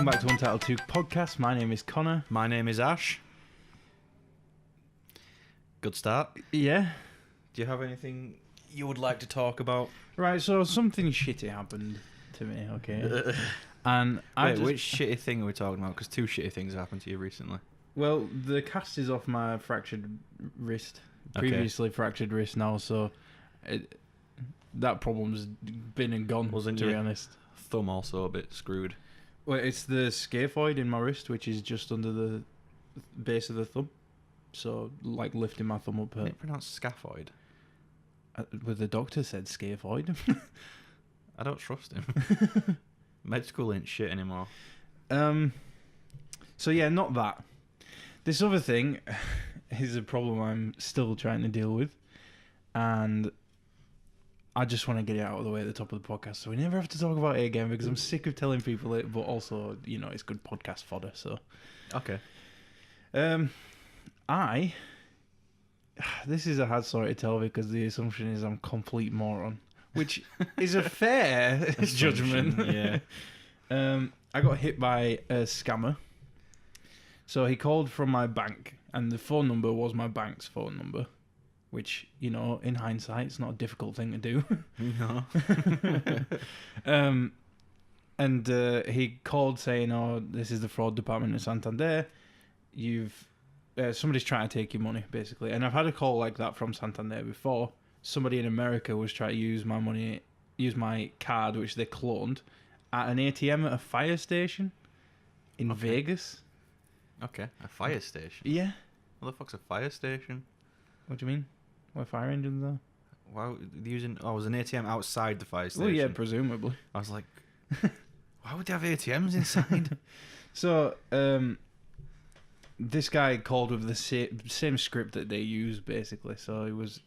Welcome back to Untitled-2 podcast. My name is Connor. My name is Ash. Good start. Yeah. Do you have anything you would like to talk about? Right, so something shitty happened to me, okay? And which shitty thing are we talking about? Because two shitty things happened to you recently. Well, the cast is off my fractured wrist. Previously fractured wrist now, so that problem's been and gone, Wasn't to be your honest. thumb also a bit screwed? Well, it's the scaphoid in my wrist, which is just under the base of the thumb. So, like, lifting my thumb up. Isn't it pronounced scaphoid? Well, the doctor said scaphoid. I don't trust him. Med school ain't shit anymore. So, yeah, not that. This other thing is a problem I'm still trying to deal with. And I just want to get it out of the way at the top of the podcast so we never have to talk about it again because I'm sick of telling people it, but also, you know, it's good podcast fodder, so. Okay. This is a hard story to tell because the assumption is I'm a complete moron, which is a fair judgment. Yeah. I got hit by a scammer. So he called from my bank, and the phone number was my bank's phone number, which, you know, in hindsight, it's not a difficult thing to do. No. And he called saying, "Oh, this is the fraud department of Santander. Somebody's trying to take your money, basically." And I've had a call like that from Santander before. Somebody in America was trying to use my card, which they cloned, at an ATM at a fire station in Vegas. Okay, a fire station? Yeah. What the fuck's a fire station? What do you mean? Where fire engines are? Why using? Oh, it was an ATM outside the fire station. Well, yeah, presumably. I was like, why would they have ATMs inside? So, this guy called with the same script that they use, basically. So it was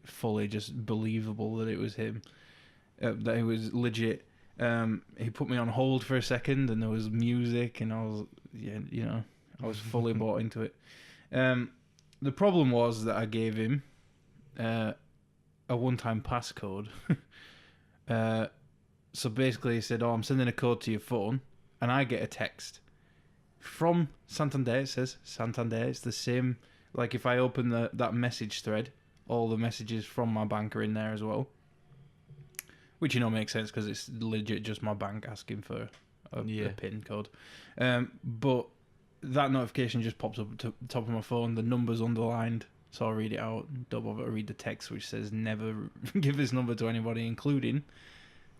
fully just believable that it was him, that it was legit. He put me on hold for a second, and there was music, and I was, I was fully bought into it. The problem was that I gave him a one-time passcode. So basically he said, "Oh, I'm sending a code to your phone," and I get a text from Santander. It says Santander. It's the same, like if I open that message thread, all the messages from my bank are in there as well. Which, you know, makes sense because it's legit just my bank asking for a PIN code. But that notification just pops up at the top of my phone. The number's underlined, so I read it out. Don't bother to read the text, which says never give this number to anybody, including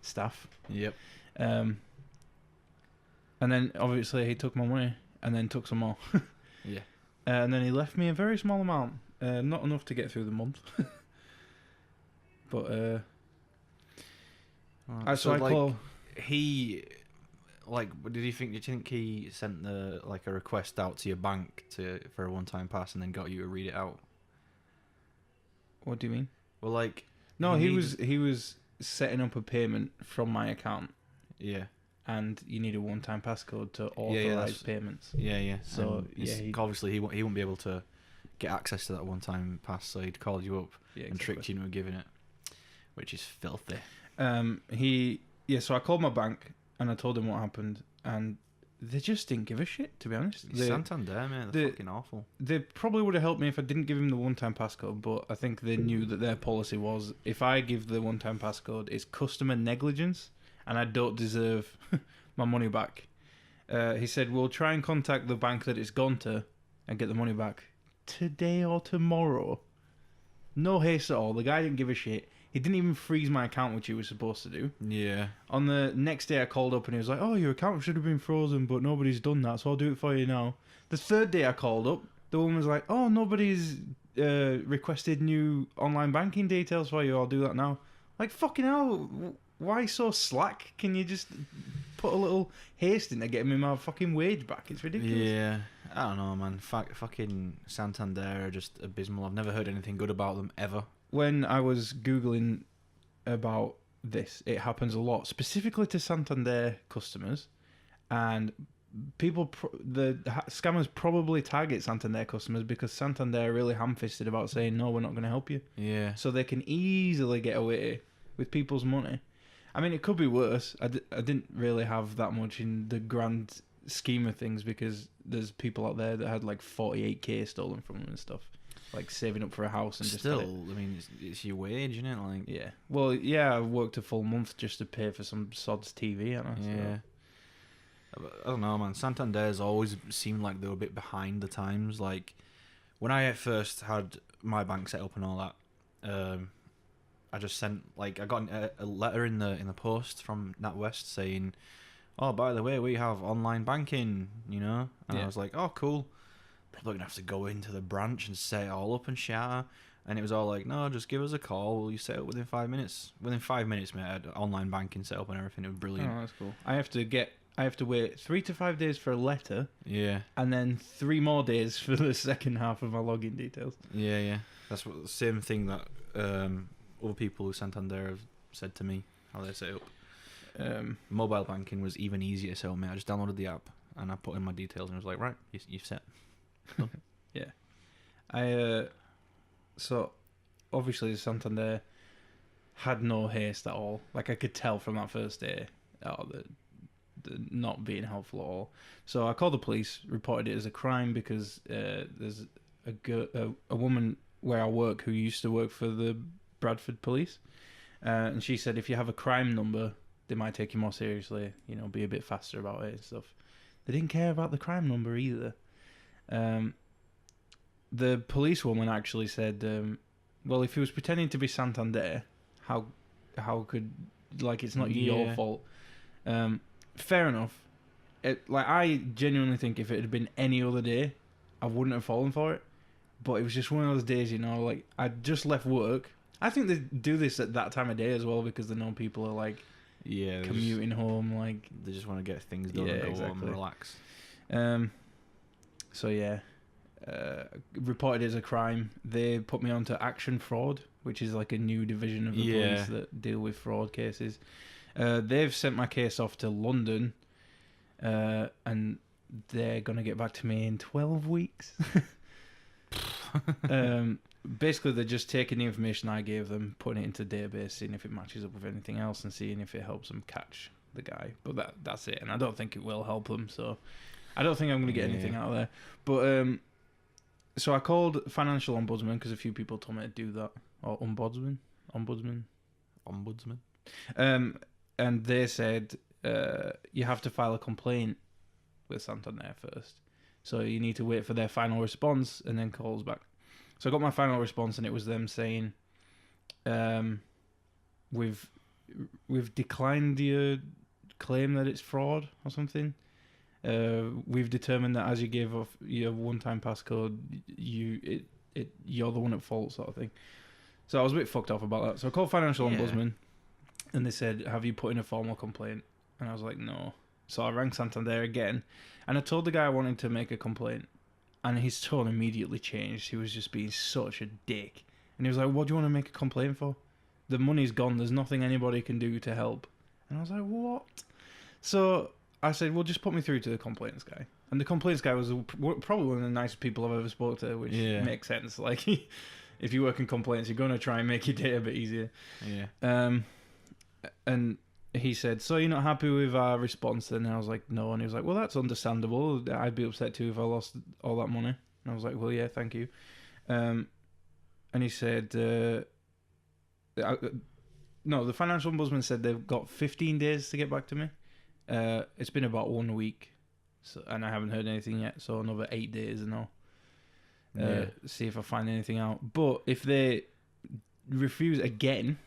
staff. Yep. And then, obviously, he took my money and then took some more. Yeah. And then he left me a very small amount. Not enough to get through the month. But, Did you think he sent a request out to your bank for a one-time pass and then got you to read it out? What do you mean? Well, no, he was setting up a payment from my account. Yeah. And you need a one-time passcode to authorize payments. Yeah. So obviously he won't be able to get access to that one-time pass, so he'd called you up and tricked you into giving it, which is filthy. So I called my bank and I told them what happened, and they just didn't give a shit, to be honest. Santander, man, they're fucking awful. They probably would have helped me if I didn't give them the one-time passcode, but I think they knew that their policy was, if I give the one-time passcode, it's customer negligence, and I don't deserve my money back. He said, "We'll try and contact the bank that it's gone to and get the money back today or tomorrow." No haste at all. The guy didn't give a shit. He didn't even freeze my account, which he was supposed to do. Yeah. On the next day, I called up and he was like, "Oh, your account should have been frozen, but nobody's done that, so I'll do it for you now." The third day I called up, the woman was like, "Oh, nobody's requested new online banking details for you. I'll do that now." Like, fucking hell, why so slack? Can you just put a little haste in to get me my fucking wage back? It's ridiculous. Yeah. I don't know, man. Fucking Santander are just abysmal. I've never heard anything good about them, ever. When I was Googling about this, it happens a lot, specifically to Santander customers, and the scammers probably target Santander customers because Santander are really ham-fisted about saying, "No, we're not going to help you." Yeah. So they can easily get away with people's money. I mean, it could be worse. I didn't really have that much in the grand scheme of things because there's people out there that had like 48k stolen from them and stuff, like saving up for a house and Still, just. I mean, it's your wage, isn't it? Like, Yeah. Well, yeah, I worked a full month just to pay for some sod's TV, haven't I? yeah. I don't know, man. Santander's always seemed like they were a bit behind the times. Like, when I first had my bank set up and all that, I just sent, like, I got a letter in the post from NatWest saying, oh, by the way, we have online banking, you know? And I was like, oh, cool. Probably going to have to go into the branch and set it all up and share. And it was all like, no, just give us a call. Will you set it up within 5 minutes? Within 5 minutes, mate, I had online banking set up and everything. It was brilliant. Oh, that's cool. I have to wait 3 to 5 days for a letter. Yeah. And then 3 more days for the second half of my login details. Yeah. That's the same thing that other people with Santander have said to me, how they set it up. Mobile banking was even easier to set up, mate. I just downloaded the app and I put in my details and it was like, right, you've set. Yeah. So, obviously, Santander had no haste at all. Like, I could tell from that first day, the not being helpful at all. So I called the police, reported it as a crime because there's a woman where I work who used to work for the Bradford police, and she said if you have a crime number, they might take you more seriously. You know, be a bit faster about it and stuff. They didn't care about the crime number either. The policewoman actually said, well, if he was pretending to be Santander, how could, like, it's not your fault. Fair enough. I genuinely think if it had been any other day, I wouldn't have fallen for it. But it was just one of those days, you know, like, I just left work. I think they do this at that time of day as well because they know people are, like, commuting home, like... They just want to get things done and go home and relax. So, yeah. Reported as a crime. They put me onto action fraud, which is like a new division of the police that deal with fraud cases. They've sent my case off to London, and they're going to get back to me in 12 weeks. Basically, they're just taking the information I gave them, putting it into a database, seeing if it matches up with anything else, and seeing if it helps them catch the guy. But that's it, and I don't think it will help them, so I don't think I'm going to get anything out of there. But so I called Financial Ombudsman because a few people told me to do that, or Ombudsman. And they said you have to file a complaint with Santander first. So you need to wait for their final response and then calls back. So I got my final response and it was them saying, we've declined your claim that it's fraud or something. We've determined that as you gave off your one-time passcode, you're the one at fault, sort of thing. So I was a bit fucked off about that. So I called Financial Ombudsman, and they said, "Have you put in a formal complaint?" And I was like, "No." So I rang Santander again, and I told the guy I wanted to make a complaint, and his tone immediately changed. He was just being such a dick, and he was like, "What do you want to make a complaint for? The money's gone. There's nothing anybody can do to help." And I was like, "What?" So I said, well, just put me through to the complaints guy. And the complaints guy was probably one of the nicest people I've ever spoke to, which makes sense. Like, if you work in complaints, you're going to try and make your day a bit easier. Yeah. And he said, so you're not happy with our response then? And I was like, no. And he was like, well, that's understandable. I'd be upset too if I lost all that money. And I was like, well, yeah, thank you. And he said, no, the Financial Ombudsman said they've got 15 days to get back to me. It's been about 1 week, and I haven't heard anything yet, so another 8 days and all. See if I find anything out. But if they refuse again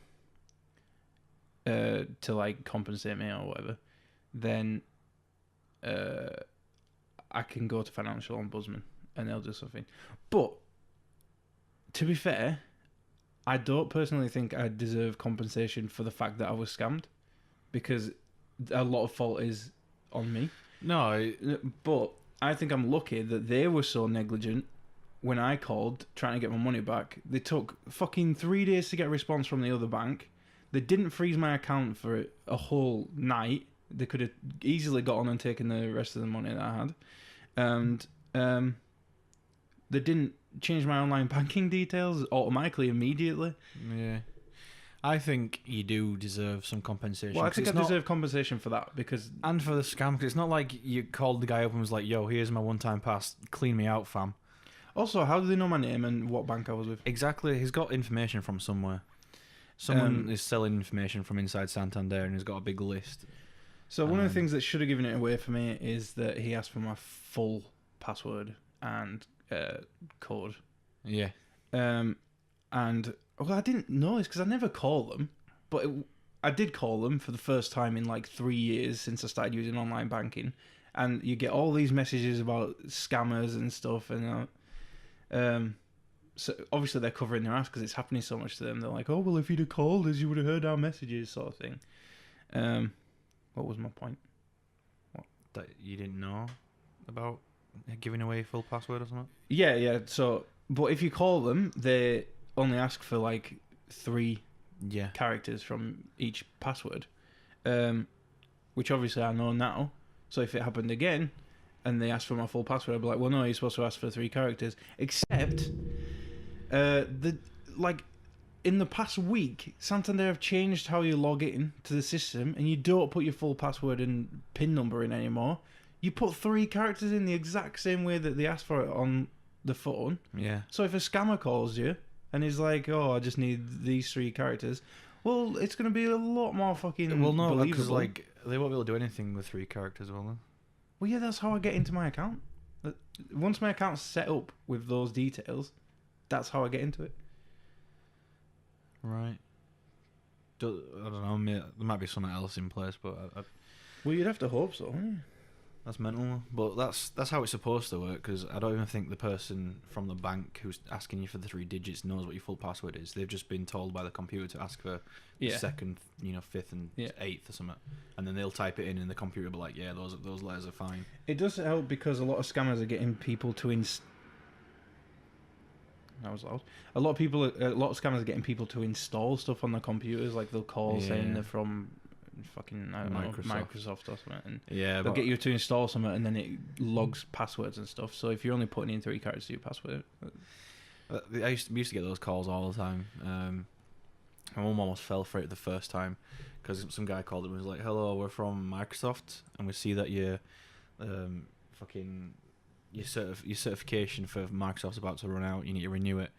to like compensate me or whatever, then I can go to Financial Ombudsman and they'll do something. But to be fair, I don't personally think I deserve compensation for the fact that I was scammed, because a lot of fault is on me. No, but I think I'm lucky that they were so negligent when I called trying to get my money back. They took fucking 3 days to get a response from the other bank. They didn't freeze my account for a whole night. They could have easily got on and taken the rest of the money that I had. And they didn't change my online banking details automatically immediately. Yeah. I think you do deserve some compensation. Well, I 'cause think I it's not- deserve compensation for that because And for the scam, because it's not like you called the guy up and was like, yo, here's my one-time pass, clean me out, fam. also, how do they know my name and what bank I was with? Exactly, he's got information from somewhere. Someone is selling information from inside Santander and he's got a big list. So one of the things that should have given it away for me is that he asked for my full password and code. Yeah. And well, I didn't know this because I never call them, but I did call them for the first time in like 3 years since I started using online banking, and you get all these messages about scammers and stuff, and so obviously they're covering their ass because it's happening so much to them. They're like, "Oh well, if you'd have called us, you would have heard our messages," sort of thing. What was my point? That you didn't know about giving away full password or something? Yeah. So, but if you call them, they only ask for like 3 characters from each password, which obviously I know now. So if it happened again, and they asked for my full password, I'd be like, well, no, you're supposed to ask for 3 characters. Except, in the past week, Santander have changed how you log in to the system, and you don't put your full password and PIN number in anymore. You put 3 characters in the exact same way that they asked for it on the phone. Yeah. So if a scammer calls you and he's like, "Oh, I just need these 3 characters," well, it's going to be a lot more fucking believable. Because like they won't be able to do anything with 3 characters, will they? Well, yeah, that's how I get into my account. Once my account's set up with those details, that's how I get into it. Right. I don't know. There might be something else in place, but Well, you'd have to hope so, wouldn't you? that's mental. But that's how it's supposed to work. Because I don't even think the person from the bank who's asking you for the 3 digits knows what your full password is. They've just been told by the computer to ask for the second, 5th and 8th or something, and then they'll type it in, and the computer will be like, "Yeah, those letters are fine." It does help because a lot of scammers are getting people to That was loud. A lot of scammers are getting people to install stuff on their computers. Like they'll call saying they're from fucking Microsoft or something, and they'll get you to install something, and then it logs passwords and stuff. So if you're only putting in 3 characters to your password, we used to get those calls all the time. My mum almost fell for it the first time because some guy called and was like, "Hello, we're from Microsoft, and we see that your certification for Microsoft's about to run out. You need to renew it."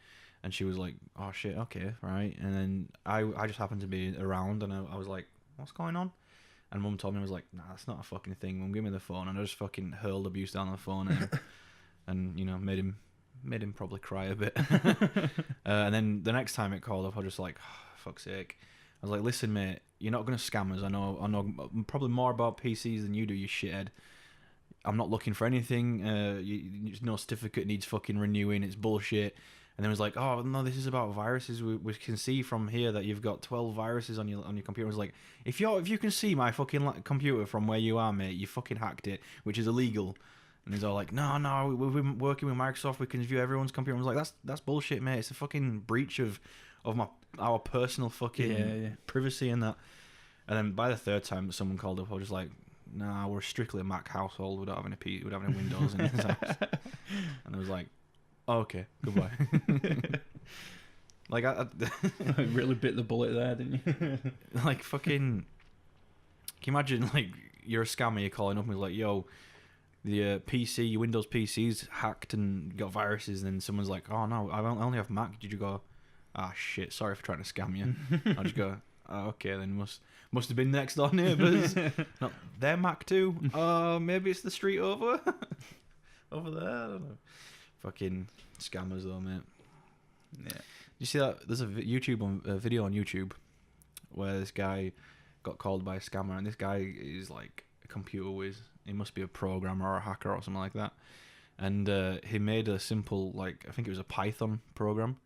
And she was like, "Oh shit, okay, right." And then I just happened to be around, and I was like, "What's going on?" And Mum told me, I was like, "Nah, that's not a fucking thing. Mum, give me the phone." And I just fucking hurled abuse down on the phone at him, and made him probably cry a bit. And then the next time it called up, I was just like, oh, fuck's sake. I was like, "Listen, mate, you're not gonna scam us. I know probably more about PCs than you do, you shithead. I'm not looking for anything. No certificate needs fucking renewing. It's bullshit." And then it was like, "Oh no, this is about viruses. We can see from here that you've got 12 viruses on your computer." I was like, if you can see my fucking computer from where you are, mate, you fucking hacked it, which is illegal." And he's all like, "No, we've been working with Microsoft. We can view everyone's computer." I was like, "That's bullshit, mate. It's a fucking breach of our personal fucking privacy and that." And then by the 3rd time that someone called up, I was just like, "Nah, we're strictly a Mac household. We don't have any we don't have any Windows in this house." And I was like, "Oh, okay, goodbye." Like I really bit the bullet there, didn't you? Like fucking. Can you imagine like you're a scammer, you're calling up and he's like, "Yo, the your Windows PC's hacked and got viruses," and then someone's like, "Oh no, I only have Mac." Did you go, "Ah shit, sorry for trying to scam you"? I just go, "Oh, okay, then must have been next door neighbours." Not their Mac too. Maybe it's the street over there. I don't know. Fucking scammers though, mate. Yeah. You see that? There's a video on YouTube where this guy got called by a scammer, and this guy is like a computer whiz. He must be a programmer or a hacker or something like that. And he made a simple, like, I think it was a Python program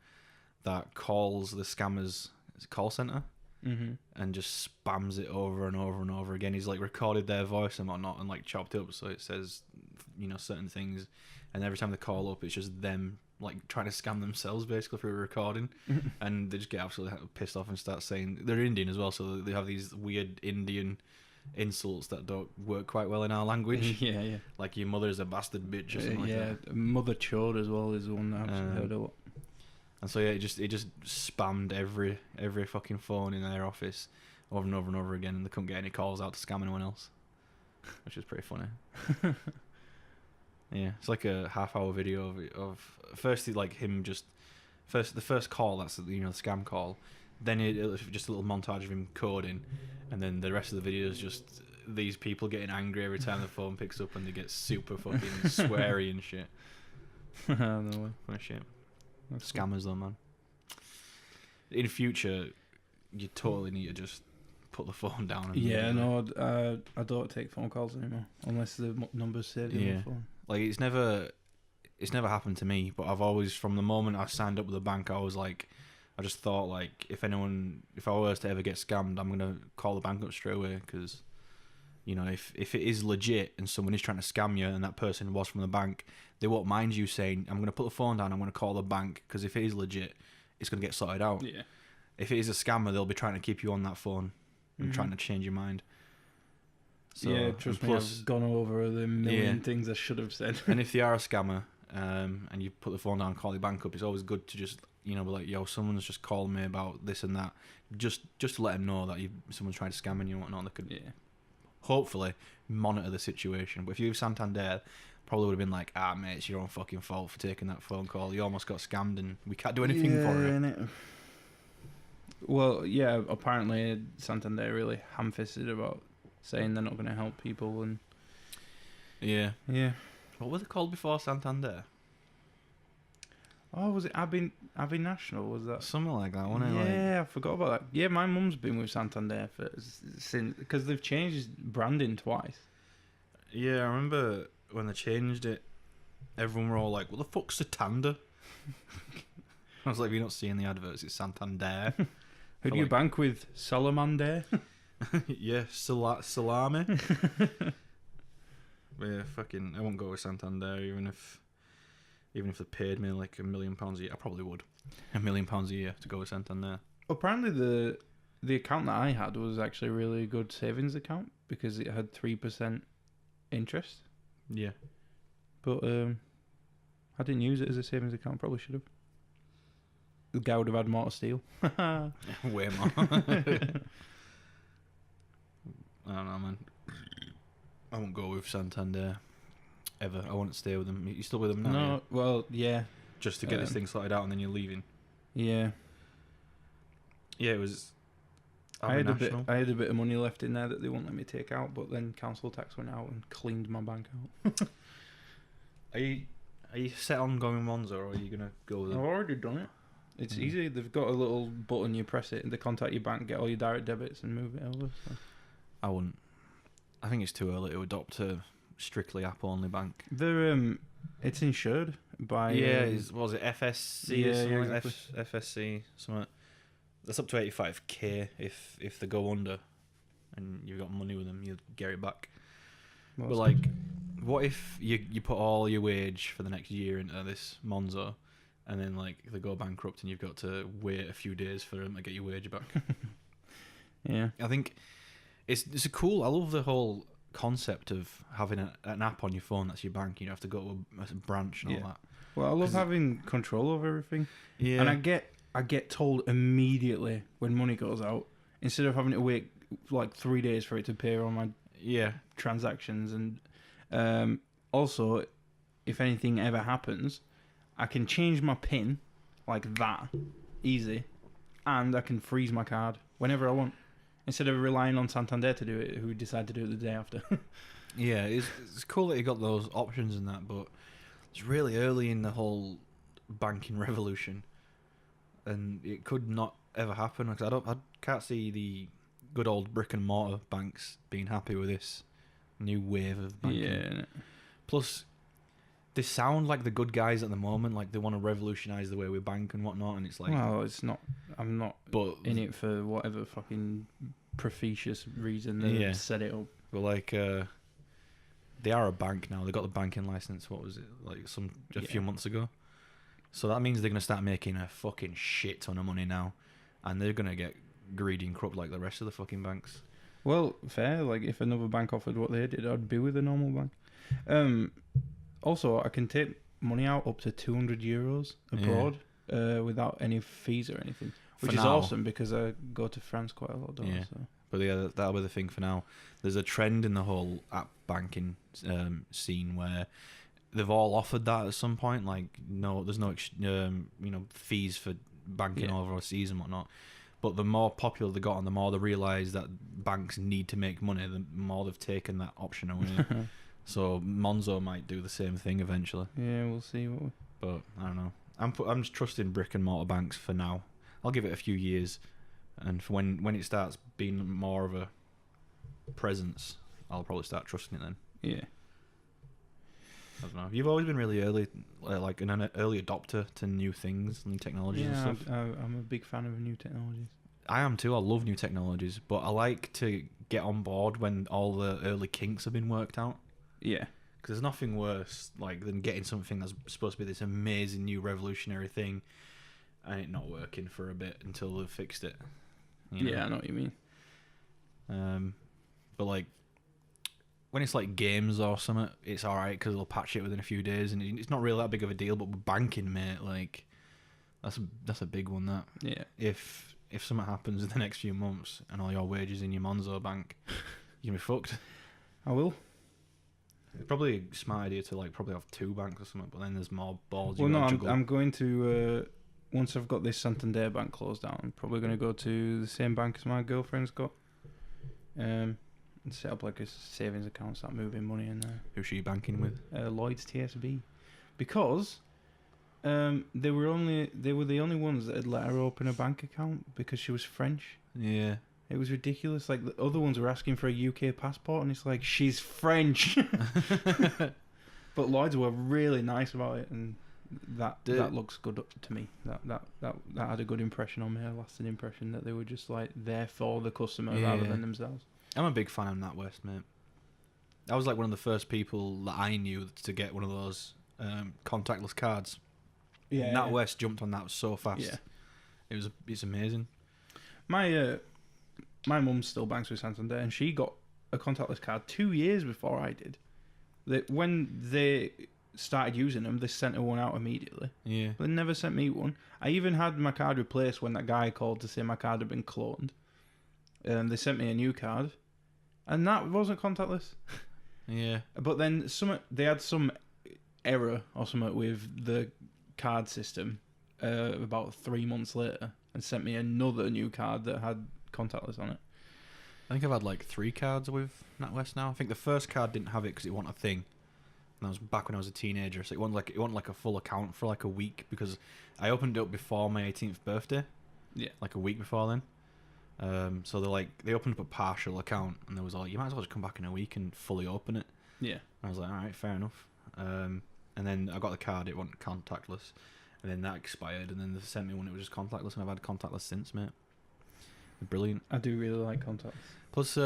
that calls the scammer's call center and just spams it over and over and over again. He's like recorded their voice and whatnot and like chopped up so it says, certain things. And every time they call up, it's just them like trying to scam themselves basically through a recording. And they just get absolutely pissed off and start saying they're Indian as well, so they have these weird Indian insults that don't work quite well in our language. Yeah. Like your mother's a bastard bitch or something like that. Mother chode as well is one that I've heard a lot. And so yeah, it just spammed every fucking phone in their office over and over and over again, and they couldn't get any calls out to scam anyone else, which is pretty funny. Yeah, it's like a half-hour video of firstly like him just the first call, that's the scam call, then it's just a little montage of him coding, and then the rest of the video is just these people getting angry every time the phone picks up, and they get super fucking sweary and shit. No way. Funny shit. That's Scammers though, man. In future, you totally need to just put the phone down. And Yeah, no, I don't take phone calls anymore unless the number's saved in the phone. Like it's never happened to me, but I've always, from the moment I signed up with the bank, I just thought like if I was to ever get scammed, I'm gonna call the bank up straight away, because if it is legit and someone is trying to scam you and that person was from the bank, they won't mind you saying, I'm gonna put the phone down, I'm gonna call the bank, because if it is legit, it's gonna get sorted out. Yeah. If it is a scammer, they'll be trying to keep you on that phone and trying to change your mind. So, yeah, trust me, I've gone over the million things I should have said. And if they are a scammer, and you put the phone down and call your bank up, it's always good to just be like, yo, someone's just called me about this and that, just to let them know that someone's trying to scam you and whatnot. They could hopefully monitor the situation. But if you have Santander, probably would have been like, mate, it's your own fucking fault for taking that phone call. You almost got scammed and we can't do anything for it. Well, yeah, apparently Santander really ham-fisted about saying they're not going to help people, and yeah. What was it called before Santander? Oh, was it Abbey National? Was that something like that? Wasn't it? Yeah, I forgot about that. Yeah, my mum's been with Santander since, because they've changed branding twice. Yeah, I remember when they changed it, everyone were all like, "What the fuck's Santander?" I was like, "You're not seeing the adverts? It's Santander." Who do you bank with? Salamander? Yeah, salami. Yeah, fucking, I won't go with Santander even if they paid me like £1 million a year. I probably would. £1 million a year to go with Santander. Apparently the account that I had was actually a really good savings account because it had 3% interest. Yeah. But I didn't use it as a savings account. Probably should have. The guy would have had more to steal. Way more. I don't know, man. I won't go with Santander ever. I won't stay with them. You still with them now? No, well, yeah. Just to get this thing sorted out and then you're leaving. Yeah. Yeah, it was. I had a bit of money left in there that they won't let me take out, but then council tax went out and cleaned my bank out. Are you set on going Monzo, or are you gonna go with them? I've already done it. It's easy. They've got a little button, you press it, and they contact your bank, get all your direct debits, and move it over. So. I wouldn't. I think it's too early to adopt a strictly app-only bank. They're it's insured by was it FSC? Yeah, or something? exactly. FSC something. That's up to 85k if they go under, and you've got money with them, you get it back. Well, but like, what if you put all your wage for the next year into this Monzo, and then like they go bankrupt and you've got to wait a few days for them to get your wage back? Yeah, I think it's a cool. I love the whole concept of having an app on your phone that's your bank. You don't have to go to a branch and all that. Well, I love having control over everything. Yeah, and I get told immediately when money goes out, instead of having to wait like 3 days for it to appear on my transactions. And also, if anything ever happens, I can change my PIN like that, easy, and I can freeze my card whenever I want, instead of relying on Santander to do it, who decide to do it the day after. Yeah, it's cool that you got those options and that, but it's really early in the whole banking revolution, and it could not ever happen, because I can't see the good old brick and mortar banks being happy with this new wave of banking. Yeah. Plus, they sound like the good guys at the moment, like they want to revolutionise the way we bank and whatnot, and it's like, well, it's not. I'm not in it for whatever fucking profetious reason they set it up. But like, they are a bank now. They got the banking license. What was it, like a few months ago? So that means they're gonna start making a fucking shit ton of money now, and they're gonna get greedy and corrupt like the rest of the fucking banks. Well, fair. Like, if another bank offered what they did, I'd be with a normal bank. Also, I can take money out up to €200 abroad without any fees or anything, which For is now. awesome because I go to France quite a lot. Yeah. So. But yeah, that'll be the thing for now. There's a trend in the whole app banking scene where they've all offered that at some point. Like, no, there's no fees for banking overseas and whatnot. But the more popular they got and the more they realise that banks need to make money, the more they've taken that option away. So Monzo might do the same thing eventually. Yeah, we'll see. But I don't know. I'm just trusting brick and mortar banks for now. I'll give it a few years, and for when it starts being more of a presence, I'll probably start trusting it then. Yeah. I don't know. You've always been really early, like an early adopter to new things, new technologies and stuff. I'm a big fan of new technologies. I am too. I love new technologies, but I like to get on board when all the early kinks have been worked out. Yeah. Because there's nothing worse than getting something that's supposed to be this amazing new revolutionary thing and it not working for a bit until they've fixed it. You know? Yeah, I know what you mean. But like when it's like games or something, it's alright because they'll patch it within a few days and it's not really that big of a deal. But with banking, mate, like that's a big one. That Yeah. If something happens in the next few months and all your wages in your Monzo bank, you're gonna be fucked. I will. It's probably a smart idea to like probably have two banks or something, but then there's more balls. Well, no, I'm going to once I've got this Santander bank closed down, I'm probably going to go to the same bank as my girlfriend's got, and set up like a savings account, start moving money in there. Who's she banking with? Lloyd's TSB, because they were the only ones that had let her open a bank account because she was French. Yeah. It was ridiculous. Like the other ones were asking for a UK passport, and it's like she's French. But Lloyd's were really nice about it, and that looks good to me. That had a good impression on me, a lasting impression that they were just like there for the customer rather than themselves. I'm a big fan of NatWest, mate. I was like one of the first people that I knew to get one of those contactless cards. Yeah, NatWest jumped on that so fast. Yeah, it's amazing. My mum still banks with Santander, and she got a contactless card 2 years before I did. When they started using them, they sent her one out immediately. Yeah. But they never sent me one. I even had my card replaced when that guy called to say my card had been cloned. They sent me a new card, and that wasn't contactless. Yeah. But then they had some error or something with the card system about 3 months later, and sent me another new card that had contactless on it. I think I've had like 3 cards with NatWest now. I think the first card didn't have it because it wasn't a thing. And that was back when I was a teenager, so it wasn't like a full account for like a week because I opened it up before my 18th birthday. Yeah. Like a week before then. So they opened up a partial account and there was you might as well just come back in a week and fully open it. Yeah. And I was like, all right, fair enough. And then I got the card, it wasn't contactless. And then that expired and then they sent me one, it was just contactless, and I've had contactless since, mate. Brilliant. I do really like contactless. Plus,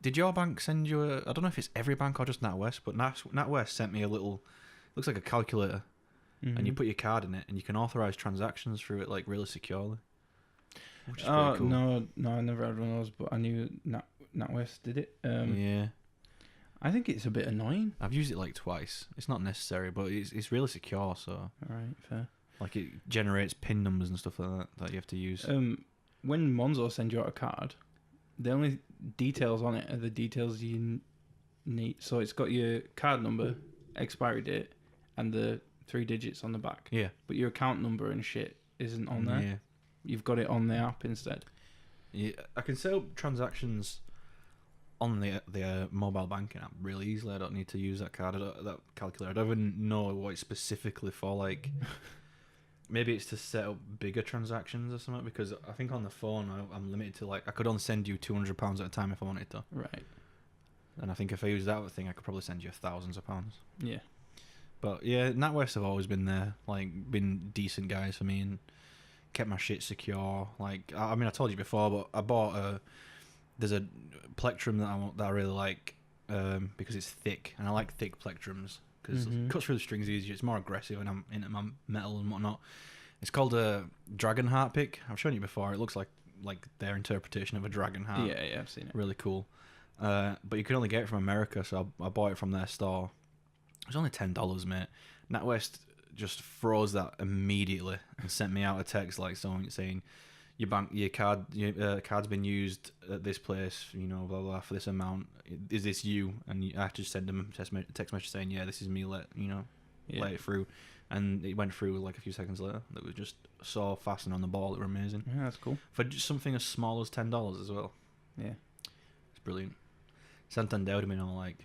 did your bank send you I don't know if it's every bank or just NatWest, but NatWest sent me a little, looks like a calculator, and you put your card in it, and you can authorise transactions through it like really securely. Which is pretty cool. No, I never had one of those, but I knew NatWest did it. Yeah. I think it's a bit annoying. I've used it like twice. It's not necessary, but it's really secure, so... Alright, fair. Like it generates PIN numbers and stuff like that you have to use. When Monzo send you out a card, the only details on it are the details you need. So it's got your card number, expiry date, and the 3 digits on the back. Yeah. But your account number and shit isn't on there. Yeah. You've got it on the app instead. Yeah, I can set up transactions on the mobile banking app really easily. I don't need to use that that calculator. I don't even know what it's specifically for. Like, maybe it's to set up bigger transactions or something. Because I think on the phone I'm limited to I could only send you £200 at a time if I wanted to. Right. And I think if I use that thing, I could probably send you thousands of pounds. Yeah. But yeah, NatWest have always been there, been decent guys for me and kept my shit secure. I mean, I told you before, but I bought there's a plectrum that I really like because it's thick, and I like thick plectrums because it cuts through the strings easier. It's more aggressive, and I'm into my metal and whatnot. It's called a dragon heart pick. I've shown you before. It looks like their interpretation of a dragon heart. Yeah, I've seen it. Really cool. But you can only get it from America, so I bought it from their store. It was only $10, mate. NatWest just froze that immediately and sent me out a text like saying your card's been used at this place, blah blah for this amount. Is this you? And I had to send them a text message saying, yeah, this is me. Let it through, and it went through like a few seconds later. That was just so fast and on the ball. It were amazing. Yeah, that's cool. For just something as small as $10 as well. Yeah, it's brilliant. Santander would have been all like,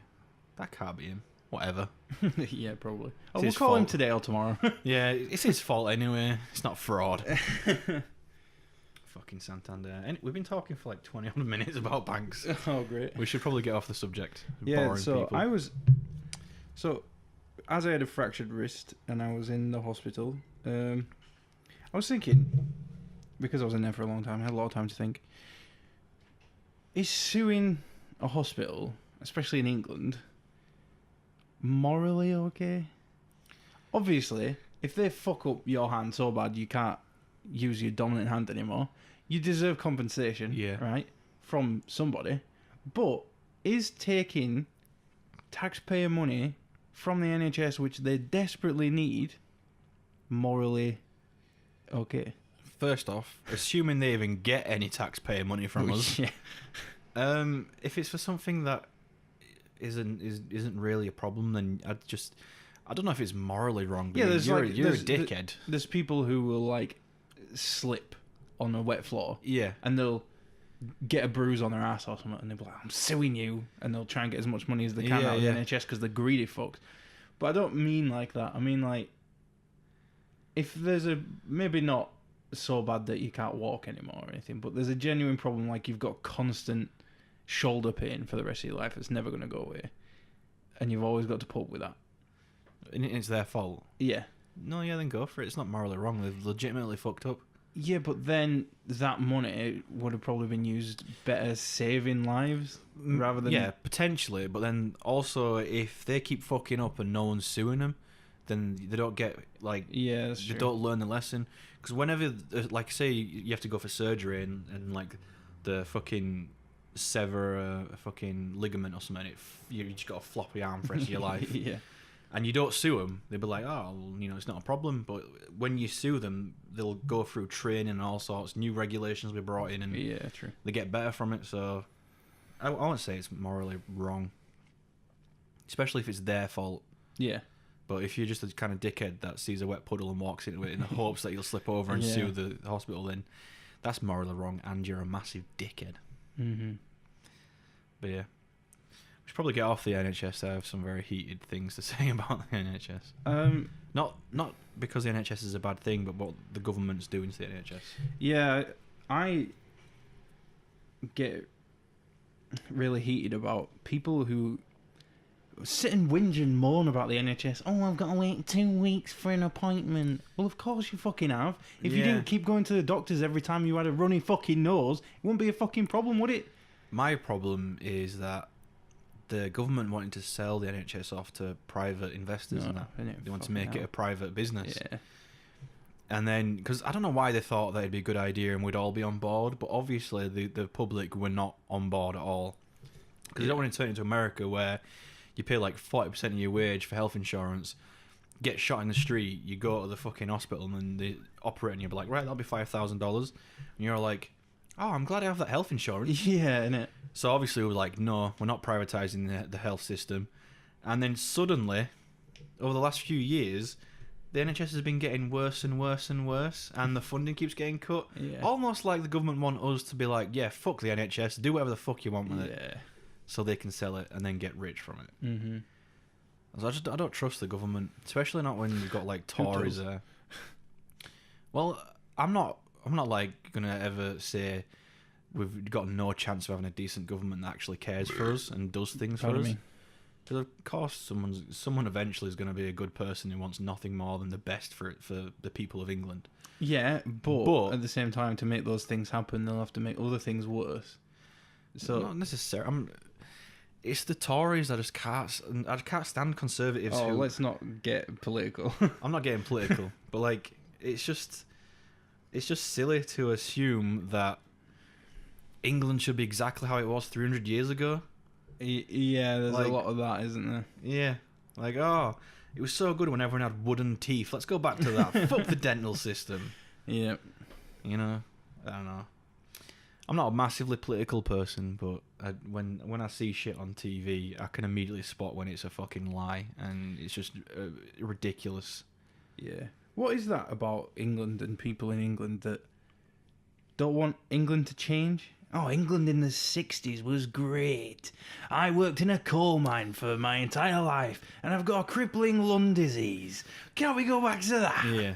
that can't be him. Whatever. Yeah, probably. It's We'll call him today or tomorrow. Yeah, it's his fault anyway. It's not fraud. Fucking Santander. And we've been talking for like 20 odd minutes about banks. Oh, great. We should probably get off the subject. Yeah, Boring so people. As I had a fractured wrist and I was in the hospital, I was thinking, because I was in there for a long time, I had a lot of time to think, is suing a hospital, especially in England, morally okay? Obviously, if they fuck up your hand so bad you can't use your dominant hand anymore, you deserve compensation, right, from somebody. But is taking taxpayer money from the NHS, which they desperately need, morally okay? First off, assuming they even get any taxpayer money from us, if it's for something that isn't really a problem, then I don't know if it's morally wrong, but you're a dickhead. There's people who will like slip on a wet floor, and they'll get a bruise on their ass or something, and they'll be like, I'm suing you, and they'll try and get as much money as they can out of the NHS because they're greedy fucks. But I don't mean like that. I mean like, if there's maybe not so bad that you can't walk anymore or anything, but there's a genuine problem, like you've got constant shoulder pain for the rest of your life, it's never going to go away, and you've always got to put up with that. And it's their fault. Yeah. No, then go for it. It's not morally wrong. They've legitimately fucked up. Yeah, but then that money would have probably been used better saving lives rather than... Yeah, potentially. But then also, if they keep fucking up and no one's suing them, then they don't get, like... Yeah, that's they true. don't learn the lesson. Because whenever, like, say you have to go for surgery and like, the fucking sever a fucking ligament or something, you just got a floppy arm for the rest of your life. Yeah. And you don't sue them, they'll be like, oh, well, it's not a problem. But when you sue them, they'll go through training and all sorts. New regulations will be brought in, and true. They get better from it. So I won't say it's morally wrong, especially if it's their fault. Yeah. But if you're just a kind of dickhead that sees a wet puddle and walks into it in the hopes that you'll slip over and sue the hospital, then that's morally wrong, and you're a massive dickhead. Mm-hmm. But yeah. We should probably get off the NHS. I have some very heated things to say about the NHS. Not because the NHS is a bad thing, but what the government's doing to the NHS. Yeah, I get really heated about people who sit and whinge and moan about the NHS. Oh, I've got to wait 2 weeks for an appointment. Well, of course you fucking have. If you didn't keep going to the doctors every time you had a runny fucking nose, it wouldn't be a fucking problem, would it? My problem is that the government wanting to sell the NHS off to private investors and that. They want to make it a private business. Yeah. And then, because I don't know why they thought that it'd be a good idea and we'd all be on board, but obviously the public were not on board at all. Because they don't want to turn it into America where you pay like 40% of your wage for health insurance, get shot in the street, you go to the fucking hospital and they operate and you're like, right, that'll be $5,000. And you're like, oh, I'm glad I have that health insurance. Yeah, innit? So obviously we're like, no, we're not privatising the health system. And then suddenly, over the last few years, the NHS has been getting worse and worse and worse, and the funding keeps getting cut. Yeah. Almost like the government want us to be like, yeah, fuck the NHS, do whatever the fuck you want with it. Yeah. So they can sell it and then get rich from it. Mm-hmm. So I don't trust the government, especially not when you've got like Tories there. Well, I'm not like gonna ever say we've got no chance of having a decent government that actually cares for us and does things for us. Because of course, someone eventually is going to be a good person who wants nothing more than the best for the people of England. Yeah, but at the same time, to make those things happen, they'll have to make other things worse. So not necessarily. It's the Tories that I can't stand conservatives. Oh, let's not get political. I'm not getting political, but like it's just silly to assume that England should be exactly how it was 300 years ago. Yeah, there's like, a lot of that, isn't there? Yeah, Like, oh, it was so good when everyone had wooden teeth. Let's go back to that. Fuck the dental system. Yeah. You know, I don't know. I'm not a massively political person, but when I see shit on TV, I can immediately spot when it's a fucking lie, and it's just ridiculous. Yeah. What is that about England and people in England that don't want England to change? Oh, England in the 60s was great. I worked in a coal mine for my entire life, and I've got a crippling lung disease. Can't we go back to that? Yeah.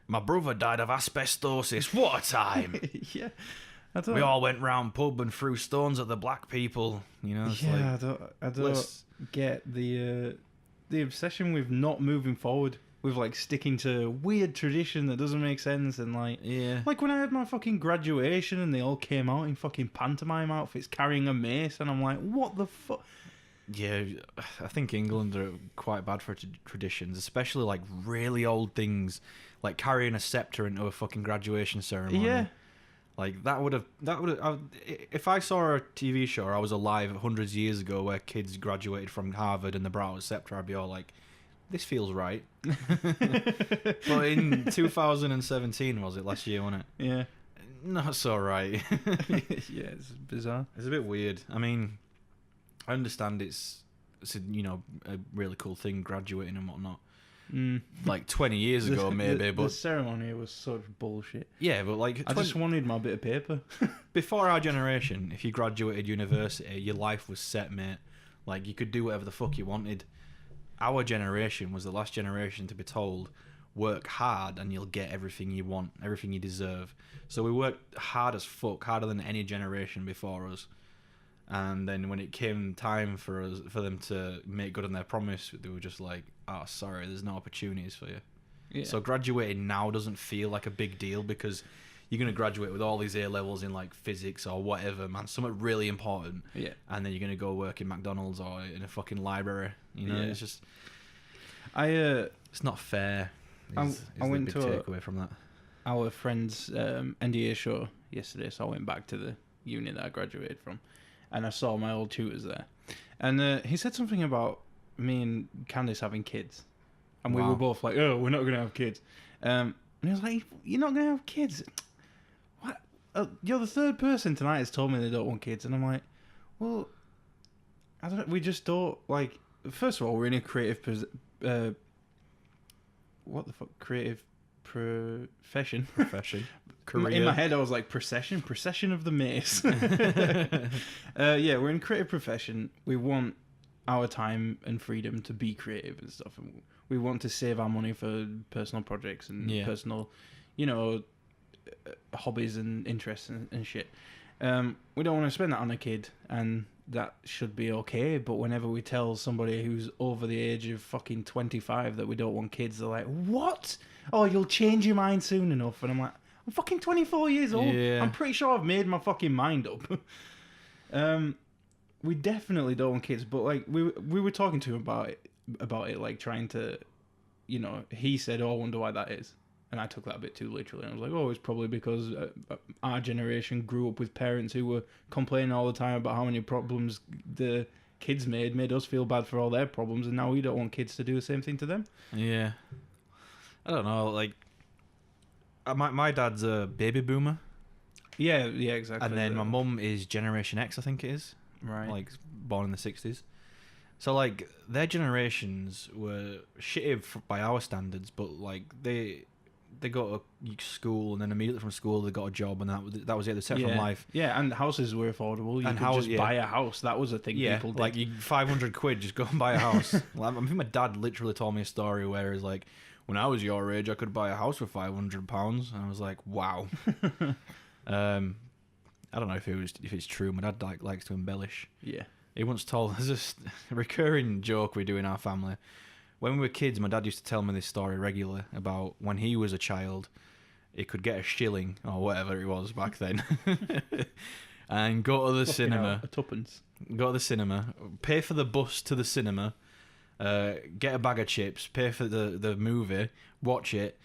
My brother died of asbestosis. What a time! Yeah. We all went round pub and threw stones at the black people. You know. It's yeah, like, I don't get the obsession with not moving forward, with like sticking to weird tradition that doesn't make sense, and like when I had my fucking graduation and they all came out in fucking pantomime outfits carrying a mace, and I'm like, what the fuck? Yeah, I think England are quite bad for traditions, especially like really old things, like carrying a scepter into a fucking graduation ceremony. Yeah. Like that would have if I saw a TV show or I was alive hundreds of years ago where kids graduated from Harvard and they brought out a scepter, I'd be all like, this feels right. But in 2017, was it last year, wasn't it? Yeah. Not so right. Yeah, it's bizarre. It's a bit weird. I mean, I understand it's a really cool thing, graduating and whatnot. Like 20 years ago, maybe, but the ceremony was such bullshit. Yeah, but like I just wanted my bit of paper. Before our generation, if you graduated university, your life was set, mate. Like you could do whatever the fuck you wanted. Our generation was the last generation to be told, work hard and you'll get everything you want, everything you deserve. So we worked hard as fuck, harder than any generation before us. And then when it came time for them to make good on their promise, they were just like, oh, sorry, there's no opportunities for you. Yeah. So graduating now doesn't feel like a big deal because you're going to graduate with all these A-levels in like physics or whatever, man, something really important. Yeah. And then you're going to go work in McDonald's or in a fucking library. You know, it's just... it's not fair. I went to a takeaway from that. Our friend's NDA show yesterday, so I went back to the uni that I graduated from. And I saw my old tutors there. And he said something about me and Candice having kids. And we were both like, oh, we're not going to have kids. And he was like, you're not going to have kids? What? You're the third person tonight that's told me they don't want kids. And I'm like, well, I don't know. We just don't, like, first of all, we're in a creative... what the fuck? Creative profession. Career. In my head, I was like, procession of the mace. Yeah, we're in creative profession. We want our time and freedom to be creative and stuff. And we want to save our money for personal projects and personal, hobbies and interests and shit. We don't want to spend that on a kid, and that should be okay. But whenever we tell somebody who's over the age of fucking 25 that we don't want kids, they're like, what? Oh, you'll change your mind soon enough. And I'm like, I'm fucking 24 years old. Yeah. I'm pretty sure I've made my fucking mind up. We definitely don't want kids, but like we were talking to him about it, like trying to, he said, "Oh, I wonder why that is," and I took that a bit too literally. And I was like, "Oh, it's probably because our generation grew up with parents who were complaining all the time about how many problems the kids made us feel bad for all their problems, and now we don't want kids to do the same thing to them." Yeah, I don't know, like. My dad's a baby boomer. Yeah, exactly. And then my mum is Generation X, I think it is. Right. Like, born in the 60s. So, like, their generations were shitty by our standards, but, like, they go to school, and then immediately from school they got a job, and that was it. They set from life. Yeah, and houses were affordable. You could just buy a house. That was a thing people did. Like, 500 quid, just go and buy a house. Well, I think my dad literally told me a story where he's like, when I was your age, I could buy a house for £500, and I was like, "Wow." I don't know if it's true. My dad likes to embellish. Yeah. He once told us a recurring joke we do in our family. When we were kids, my dad used to tell me this story regularly about when he was a child, he could get a shilling or whatever it was back then, and go to the cinema. A tuppence. Go to the cinema, pay for the bus to the cinema. Get a bag of chips, pay for the movie, watch it,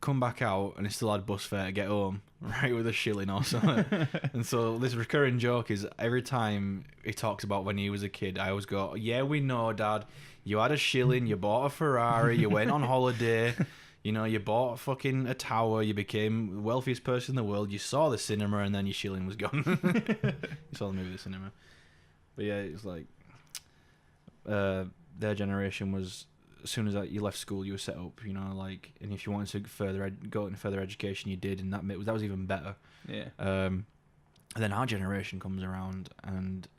come back out, and he still had bus fare to get home, right, with a shilling or something. And so this recurring joke is every time he talks about when he was a kid, I always go, yeah, we know, Dad. You had a shilling, you bought a Ferrari, you went on holiday, you know, you bought fucking a tower, you became the wealthiest person in the world, you saw the cinema, and then your shilling was gone. You saw the movie The Cinema. But yeah, it's like, their generation was, as soon as you left school, you were set up, you know, like, and if you wanted to go into further education, you did, and that was even better. Yeah. And then our generation comes around, and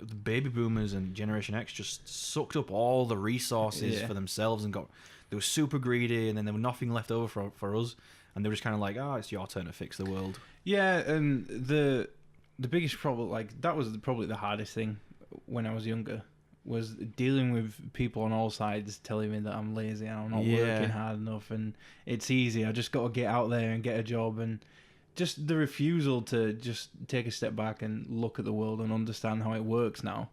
the baby boomers and Generation X just sucked up all the resources for themselves and they were super greedy, and then there was nothing left over for us, and they were just kind of like, oh, it's your turn to fix the world. Yeah, and the biggest problem, like, that was probably the hardest thing when I was younger, was dealing with people on all sides telling me that I'm lazy and I'm not working hard enough, and it's easy, I just got to get out there and get a job, and just the refusal to just take a step back and look at the world and understand how it works now.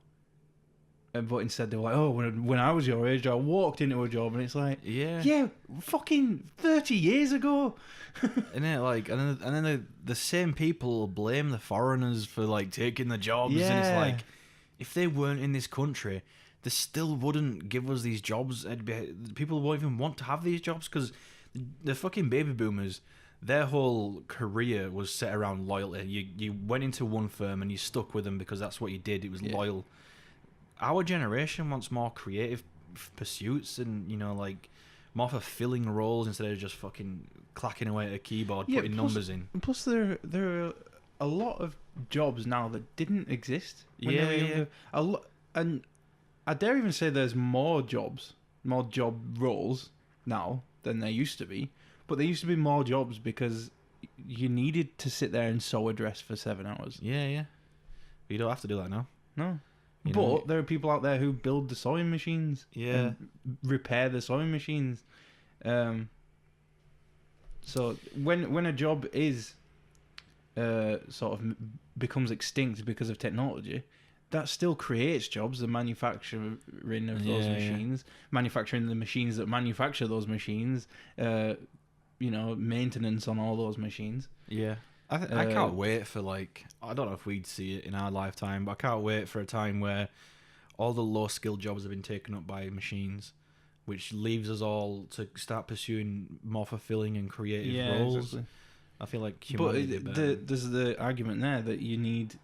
But instead they were like, oh, when I was your age, I walked into a job, and it's like, yeah, fucking 30 years ago. And then and then the same people blame the foreigners for like taking the jobs, and it's like, if they weren't in this country, they still wouldn't give us these jobs. People won't even want to have these jobs, because the fucking baby boomers, their whole career was set around loyalty. You went into one firm and you stuck with them because that's what you did. It was loyal. Our generation wants more creative pursuits and, you know, like, more fulfilling roles instead of just fucking clacking away at a keyboard, putting numbers in. Plus, there are a lot of jobs now that didn't exist when they were younger. And I dare even say there's more job roles now than there used to be. But there used to be more jobs because you needed to sit there and sew a dress for 7 hours. Yeah. But you don't have to do that now. No. But there are people out there who build the sewing machines. Yeah. And repair the sewing machines. So when a job is sort of becomes extinct because of technology, that still creates jobs. The manufacturing of those machines, manufacturing the machines that manufacture those machines, you know, maintenance on all those machines. Yeah. I can't wait for, like, I don't know if we'd see it in our lifetime, but I can't wait for a time where all the low-skilled jobs have been taken up by machines, which leaves us all to start pursuing more fulfilling and creative roles. Exactly. I feel like humanity. But there's the argument there that you need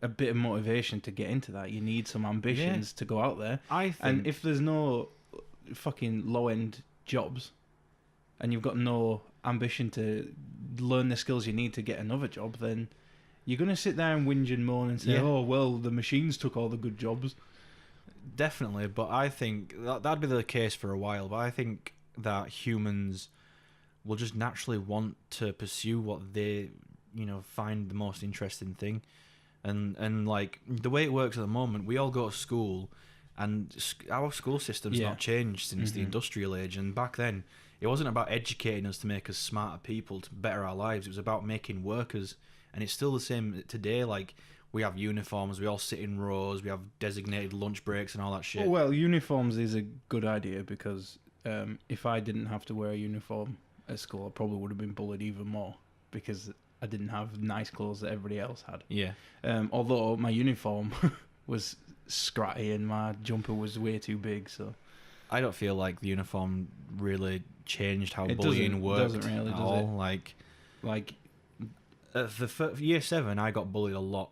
a bit of motivation to get into that. You need some ambitions to go out there. And if there's no fucking low-end jobs, and you've got no ambition to learn the skills you need to get another job, then you're going to sit there and whinge and moan and say, oh, well, the machines took all the good jobs. Definitely, but I think that'd be the case for a while, but I think that humans will just naturally want to pursue what they, you know, find the most interesting thing. And like, the way it works at the moment, we all go to school, and our school system's not changed since the industrial age, and back then, it wasn't about educating us to make us smarter people, to better our lives. It was about making workers. And it's still the same today. Like, we have uniforms, we all sit in rows, we have designated lunch breaks and all that shit. Well, uniforms is a good idea, because if I didn't have to wear a uniform at school, I probably would have been bullied even more, because I didn't have nice clothes that everybody else had. Yeah. Although my uniform was scratty and my jumper was way too big, so... I don't feel like the uniform really changed how bullying worked doesn't really, at does all. It? Like year 7, I got bullied a lot,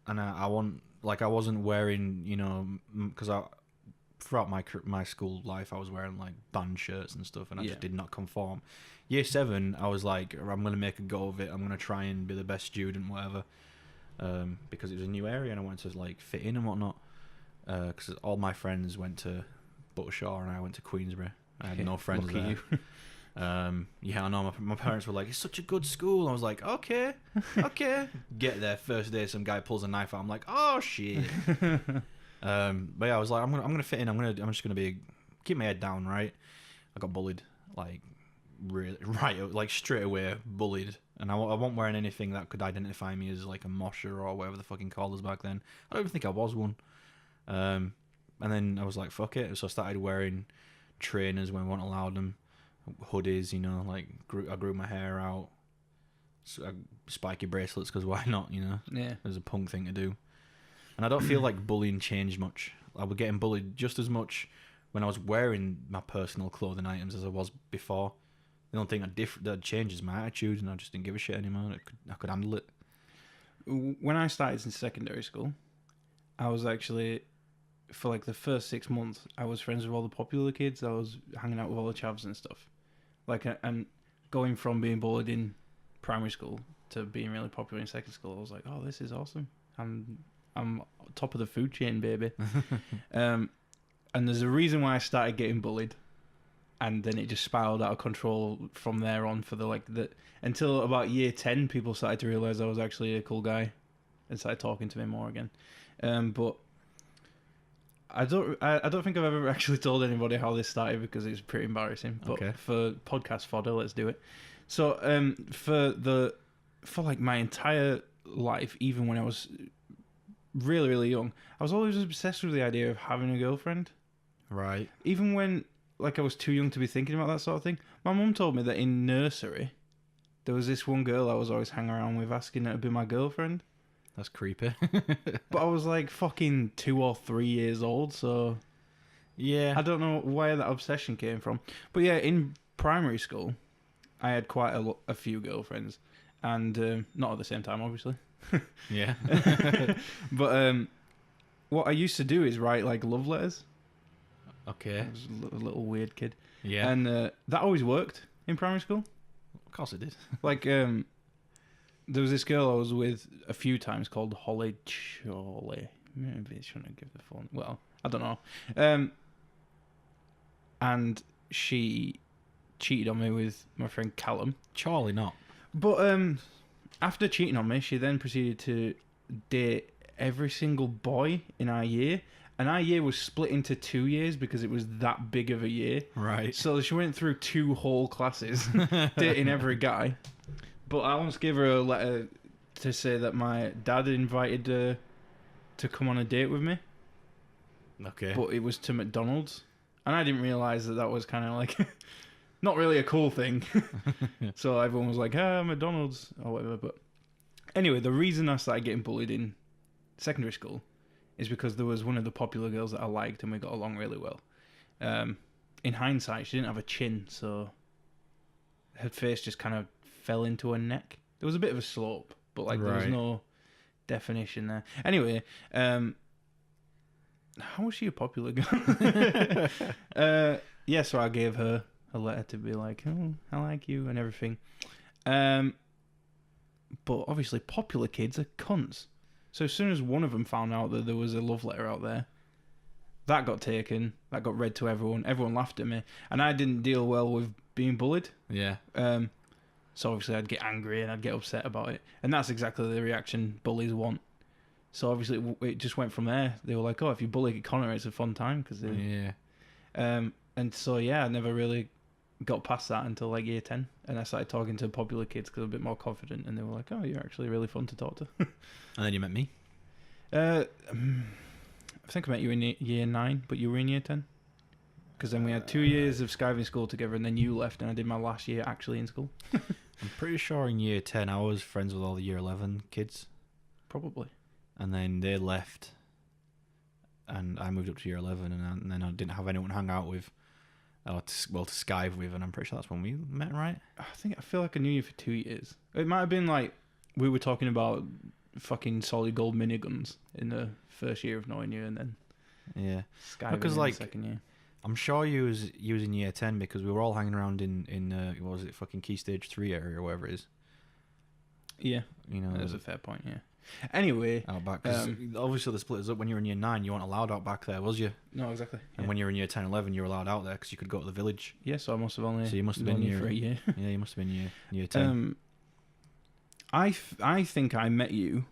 and I wasn't wearing, you know, because throughout my school life I was wearing like band shirts and stuff, and I just did not conform. Year 7, I was like, I'm gonna make a go of it. I'm gonna try and be the best student, whatever, because it was a new area and I wanted to like fit in and whatnot. Because all my friends went to Buttershaw and I went to Queensbury. I had no friends there. You. I know. My parents were like, "It's such a good school." I was like, "Okay." Get there, first day, some guy pulls a knife out. I'm like, "Oh shit." But yeah, I was like, "I'm gonna fit in. I'm just gonna keep my head down, right?" I got bullied, like, really, right, like straight away, bullied, and I wasn't wearing anything that could identify me as like a mosher or whatever the fucking called us back then. I don't even think I was one. And then I was like, fuck it. So I started wearing trainers when we weren't allowed them. hoodies, you know, like I grew my hair out, spiky bracelets, because why not, you know? Yeah. It was a punk thing to do. And I don't feel like bullying changed much. I was getting bullied just as much when I was wearing my personal clothing items as I was before. The only thing that changed is my attitude, and I just didn't give a shit anymore. I could handle it. When I started in secondary school, I was actually, for like the first 6 months, I was friends with all the popular kids. I was hanging out with all the chavs and stuff. Like, and going from being bullied in primary school to being really popular in secondary school, I was like, oh, this is awesome. I'm top of the food chain, baby. And there's a reason why I started getting bullied, and then it just spiraled out of control from there on. Until about year 10, people started to realize I was actually a cool guy and started talking to me more again. But I don't think I've ever actually told anybody how this started, because it's pretty embarrassing. But Okay. for podcast fodder, let's do it. So for like my entire life, even when I was really, really young, I was always obsessed with the idea of having a girlfriend. Right. Even when like I was too young to be thinking about that sort of thing. My mum told me that in nursery there was this one girl I was always hanging around with, asking her to be my girlfriend. That's creepy. But I was like fucking 2 or 3 years old, so Yeah. I don't know where that obsession came from. But yeah, in primary school, I had quite a few girlfriends, and not at the same time, obviously. Yeah. But what I used to do is write like love letters. Okay. I was a little weird kid. Yeah. And that always worked in primary school. Of course it did. Like, there was this girl I was with a few times called Holly Chorley. Maybe I shouldn't give the phone. Well, I don't know. And she cheated on me with my friend Callum. Charlie not. But after cheating on me, she then proceeded to date every single boy in our year. And our year was split into 2 years because it was that big of a year. Right. So she went through 2 whole classes dating every guy. But I once gave her a letter to say that my dad invited her to come on a date with me. Okay. But it was to McDonald's. And I didn't realise that was kind of like not really a cool thing. So everyone was like, McDonald's or whatever. But anyway, the reason I started getting bullied in secondary school is because there was one of the popular girls that I liked and we got along really well. In hindsight, she didn't have a chin, so her face just kind of fell into her neck. There was a bit of a slope, but like there was Right. no definition there. Anyway, how was she a popular girl? Yeah, so I gave her a letter to be like, oh, I like you and everything. But obviously popular kids are cunts. So as soon as one of them found out that there was a love letter out there, that got taken, that got read to everyone. Everyone laughed at me, and I didn't deal well with being bullied. Yeah. So obviously I'd get angry and I'd get upset about it, and that's exactly the reaction bullies want. So obviously it just went from there. They were like, "Oh, if you bully Connor, it's a fun time." Yeah. And so yeah, I never really got past that until like year 10, and I started talking to popular kids because I was a bit more confident, and they were like, "Oh, you're actually really fun to talk to." And then you met me. I think I met you in year 9, but you were in year 10. Because then we had 2 years of skiving school together, and then you left, and I did my last year actually in school. I'm pretty sure in year 10 I was friends with all the year 11 kids. Probably. And then they left. And I moved up to year 11, and then I didn't have anyone to hang out with. To skive with, and I'm pretty sure that's when we met, right? I feel like I knew you for 2 years. It might have been like we were talking about fucking solid gold miniguns in the first year of knowing you, and then Yeah. skiving Because, in like, the second year. I'm sure you was in year 10 because we were all hanging around in what was it, fucking Key Stage 3 area or whatever it is. Yeah, You know, that's a fair point, yeah. Anyway, out back. 'Cause obviously the split is up when you were in year 9, you weren't allowed out back there, was you? no, exactly. And when you were in year 10, 11, you were allowed out there because you could go to the village. Yeah, so I must have only So you must have known been you for a year. Yeah, you must have been year 10. I think I met you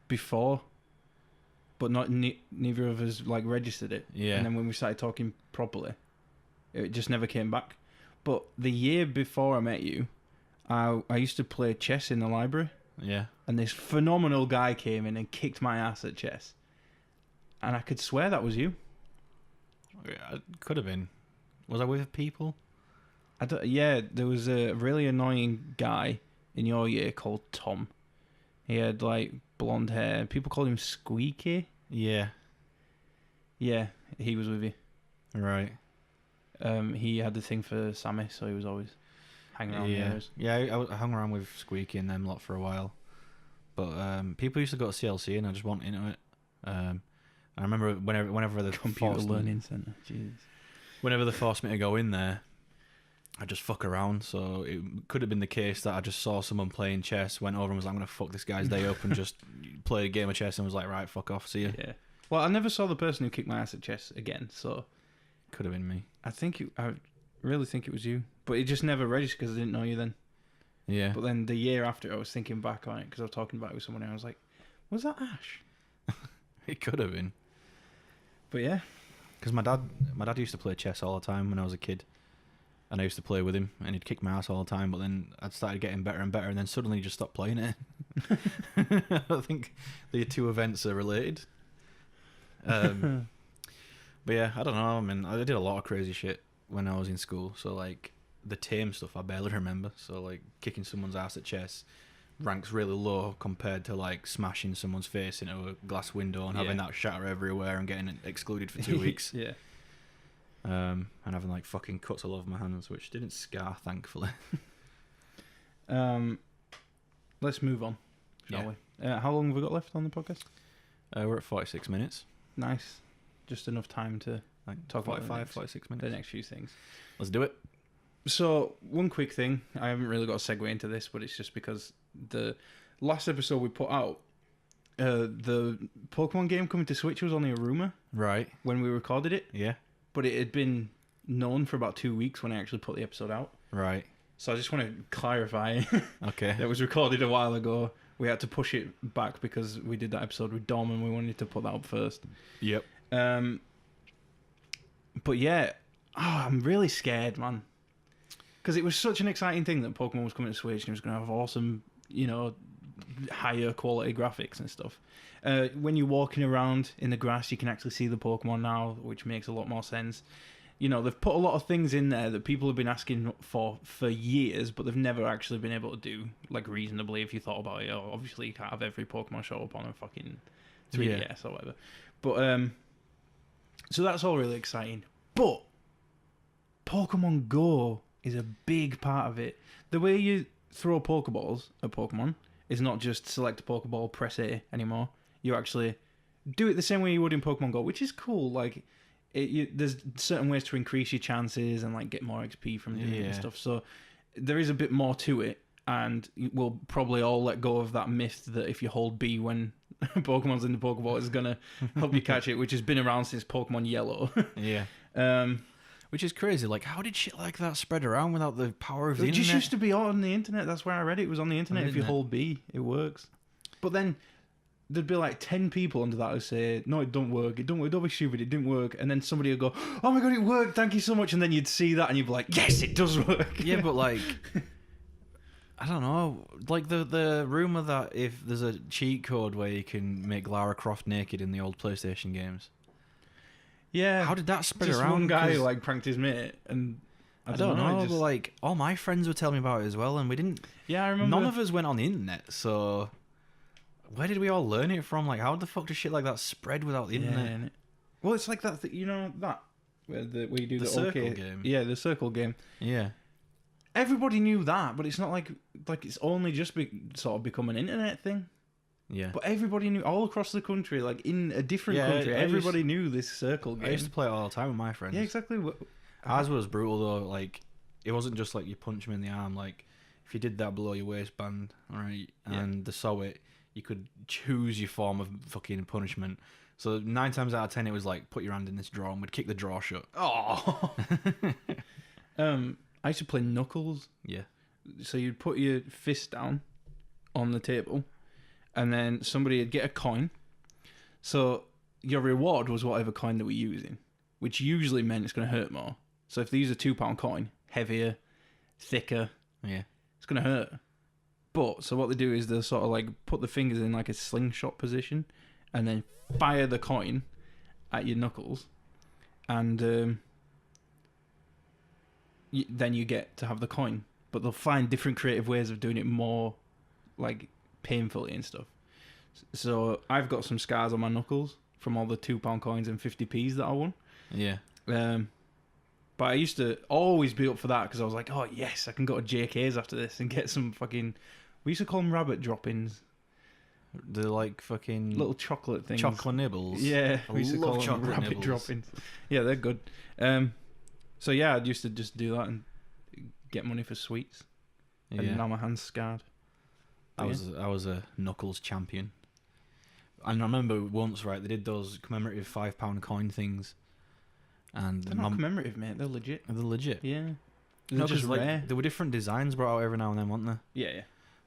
before, but not neither of us like registered it. Yeah. And then when we started talking properly, it just never came back. But the year before I met you, I used to play chess in the library, Yeah. and this phenomenal guy came in and kicked my ass at chess, and I could swear that was you. Yeah, it could have been. Was I with people? There was a really annoying guy in your year called Tom. He had like blonde hair. People called him Squeaky. Yeah. Yeah, he was with you. Right. He had the thing for Sammy, so he was always hanging around the areas. Yeah, I hung around with Squeaky and them lot for a while. But people used to go to CLC and I just wasn't into it. I remember whenever the Computer Learning Centre. Jesus. Whenever they forced me to go in there, I just fuck around. So it could have been the case that I just saw someone playing chess, went over and was like, I'm going to fuck this guy's day up and just play a game of chess and was like, right, fuck off, see ya. Yeah. Well, I never saw the person who kicked my ass at chess again, so... Could have been me. I really think it was you. But it just never registered because I didn't know you then. Yeah. But then the year after, I was thinking back on it because I was talking about it with someone and I was like, was that Ash? It could have been. But yeah. Because my dad used to play chess all the time when I was a kid. And I used to play with him and he'd kick my ass all the time. But then I'd started getting better and better and then suddenly he just stopped playing it. I think the two events are related. But yeah, I don't know. I mean, I did a lot of crazy shit when I was in school. So like the tame stuff, I barely remember. So like kicking someone's ass at chess ranks really low compared to like smashing someone's face into a glass window and having that shatter everywhere and getting excluded for 2 weeks. Yeah. And having like fucking cuts all over my hands, which didn't scar, thankfully. Let's move on, shall we? How long have we got left on the podcast? We're at 46 minutes. Nice. Just enough time to Like talk about 46 minutes. the next few things. Let's do it. So, one quick thing. I haven't really got a segue into this, but it's just because the last episode we put out, the Pokemon game coming to Switch was only a rumour Right. when we recorded it, Yeah. but it had been known for about 2 weeks when I actually put the episode out. Right. So I just want to clarify Okay. that was recorded a while ago. We had to push it back because we did that episode with Dom and we wanted to put that up first. Yep. But yeah, I'm really scared, man. Because it was such an exciting thing that Pokemon was coming to Switch and it was going to have awesome, higher quality graphics and stuff. When you're walking around in the grass, you can actually see the Pokemon now, which makes a lot more sense. They've put a lot of things in there that people have been asking for years, but they've never actually been able to do, like, reasonably, if you thought about it. Obviously, you can't have every Pokemon show up on a fucking 3DS or whatever. But, so that's all really exciting. But Pokemon Go is a big part of it. The way you throw Pokeballs at Pokemon is not just select a Pokeball, press A anymore. You actually do it the same way you would in Pokemon Go, which is cool. Like, there's certain ways to increase your chances and like get more XP from doing it and stuff. So there is a bit more to it, and we'll probably all let go of that myth that if you hold B when Pokemon's in the Pokeball, it's gonna help you catch it, which has been around since Pokemon Yellow. Yeah. Which is crazy. Like, how did shit like that spread around without the power of the It internet? just used to be on the internet. That's where I read it. It was on the internet. If you hold B, it works. But then there'd be like 10 people under that who say, no, it don't work. It don't work. Don't be stupid. It didn't work. And then somebody would go, oh my God, it worked. Thank you so much. And then you'd see that and you'd be like, yes, it does work. Yeah, but like, I don't know. Like the rumor that if there's a cheat code where you can make Lara Croft naked in the old PlayStation games. Yeah. How did that spread just around? One guy who like pranked his mate, and I don't know. just... But like, all my friends were telling me about it as well, and we didn't. Yeah, I remember. None of us went on the internet, so where did we all learn it from? Like, how the fuck does shit like that spread without the internet? Well, it's like that. That where you do the circle game. Yeah, the circle game. Yeah. Everybody knew that, but it's not like it's only just sort of become an internet thing. Yeah. But everybody knew all across the country, like in a different country, everybody knew this circle game. I used to play it all the time with my friends. Yeah, exactly. Ours was brutal though. Like, it wasn't just like you punch them in the arm. Like, if you did that below your waistband, alright, and they saw it, you could choose your form of fucking punishment. So 9 times out of 10, it was like, put your hand in this drawer, and we'd kick the drawer shut. Oh. I used to play Knuckles. Yeah. So you'd put your fist down on the table, and then somebody would get a coin. So your reward was whatever coin they were using, which usually meant it's going to hurt more. So if they use a £2 coin, heavier, thicker, it's going to hurt. But, so what they do is they'll sort of like put the fingers in like a slingshot position and then fire the coin at your knuckles. And then you get to have the coin. But they'll find different creative ways of doing it more, like, painfully and stuff. So I've got some scars on my knuckles from all the £2 coins and 50p's that I won. Yeah. But I used to always be up for that because I was like, oh yes, I can go to JK's after this and get some fucking. We used to call them rabbit droppings. They're like fucking Little chocolate things. chocolate nibbles. Yeah, I we used to love call them chocolate rabbit nibbles. droppings. Yeah, they're good. So yeah, I used to just do that and get money for sweets. Yeah. And now my hand's scarred. I was a knuckles champion. And I remember once, right, they did those commemorative £5 coin things. And They're not commemorative, mate. They're legit. They're legit. Yeah. They're No, just because rare. like there were different designs brought out every now and then, weren't there? Yeah, yeah.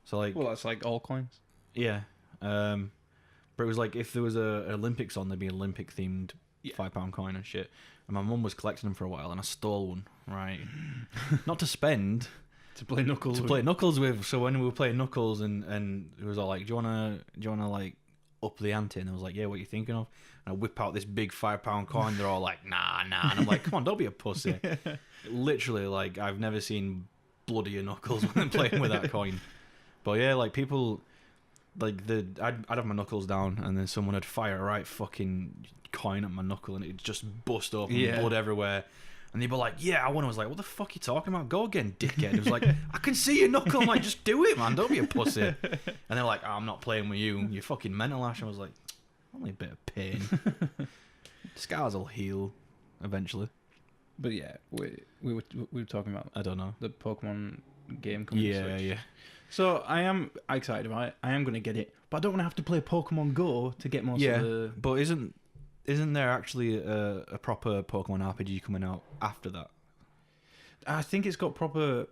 So like, Well, that's like all coins. yeah. But it was like if there was a Olympics on, there'd be an Olympic themed £5 coin and shit. And my mum was collecting them for a while, and I stole one. Right, not to spend, To play knuckles. to play knuckles with. So when we were playing knuckles, and it was all like, do you wanna like up the ante? And I was like, yeah, what are you thinking of? And I whip out this big £5 coin. They're all like, nah. And I'm like, come on, don't be a pussy. Literally, like, I've never seen bloodier knuckles when playing with that coin. But yeah, like people, like I'd have my knuckles down, and then someone would fire a right fucking coin at my knuckle, and it'd just bust open, blood everywhere. And they'd be like, yeah, I won. I was like, what the fuck are you talking about? Go again, dickhead. It was like, I can see your knuckle. I'm like, just do it, man. Don't be a pussy. And they're like, oh, I'm not playing with you. You're fucking mental, Ash. I was like, only a bit of pain. Scars will heal eventually. But yeah, we were talking about I don't know. the Pokemon game coming to Switch. Yeah. So I am excited about it. I am going to get it, but I don't want to have to play Pokemon Go to get most of the. But isn't there actually a proper Pokemon RPG coming out after that? I think it's got proper.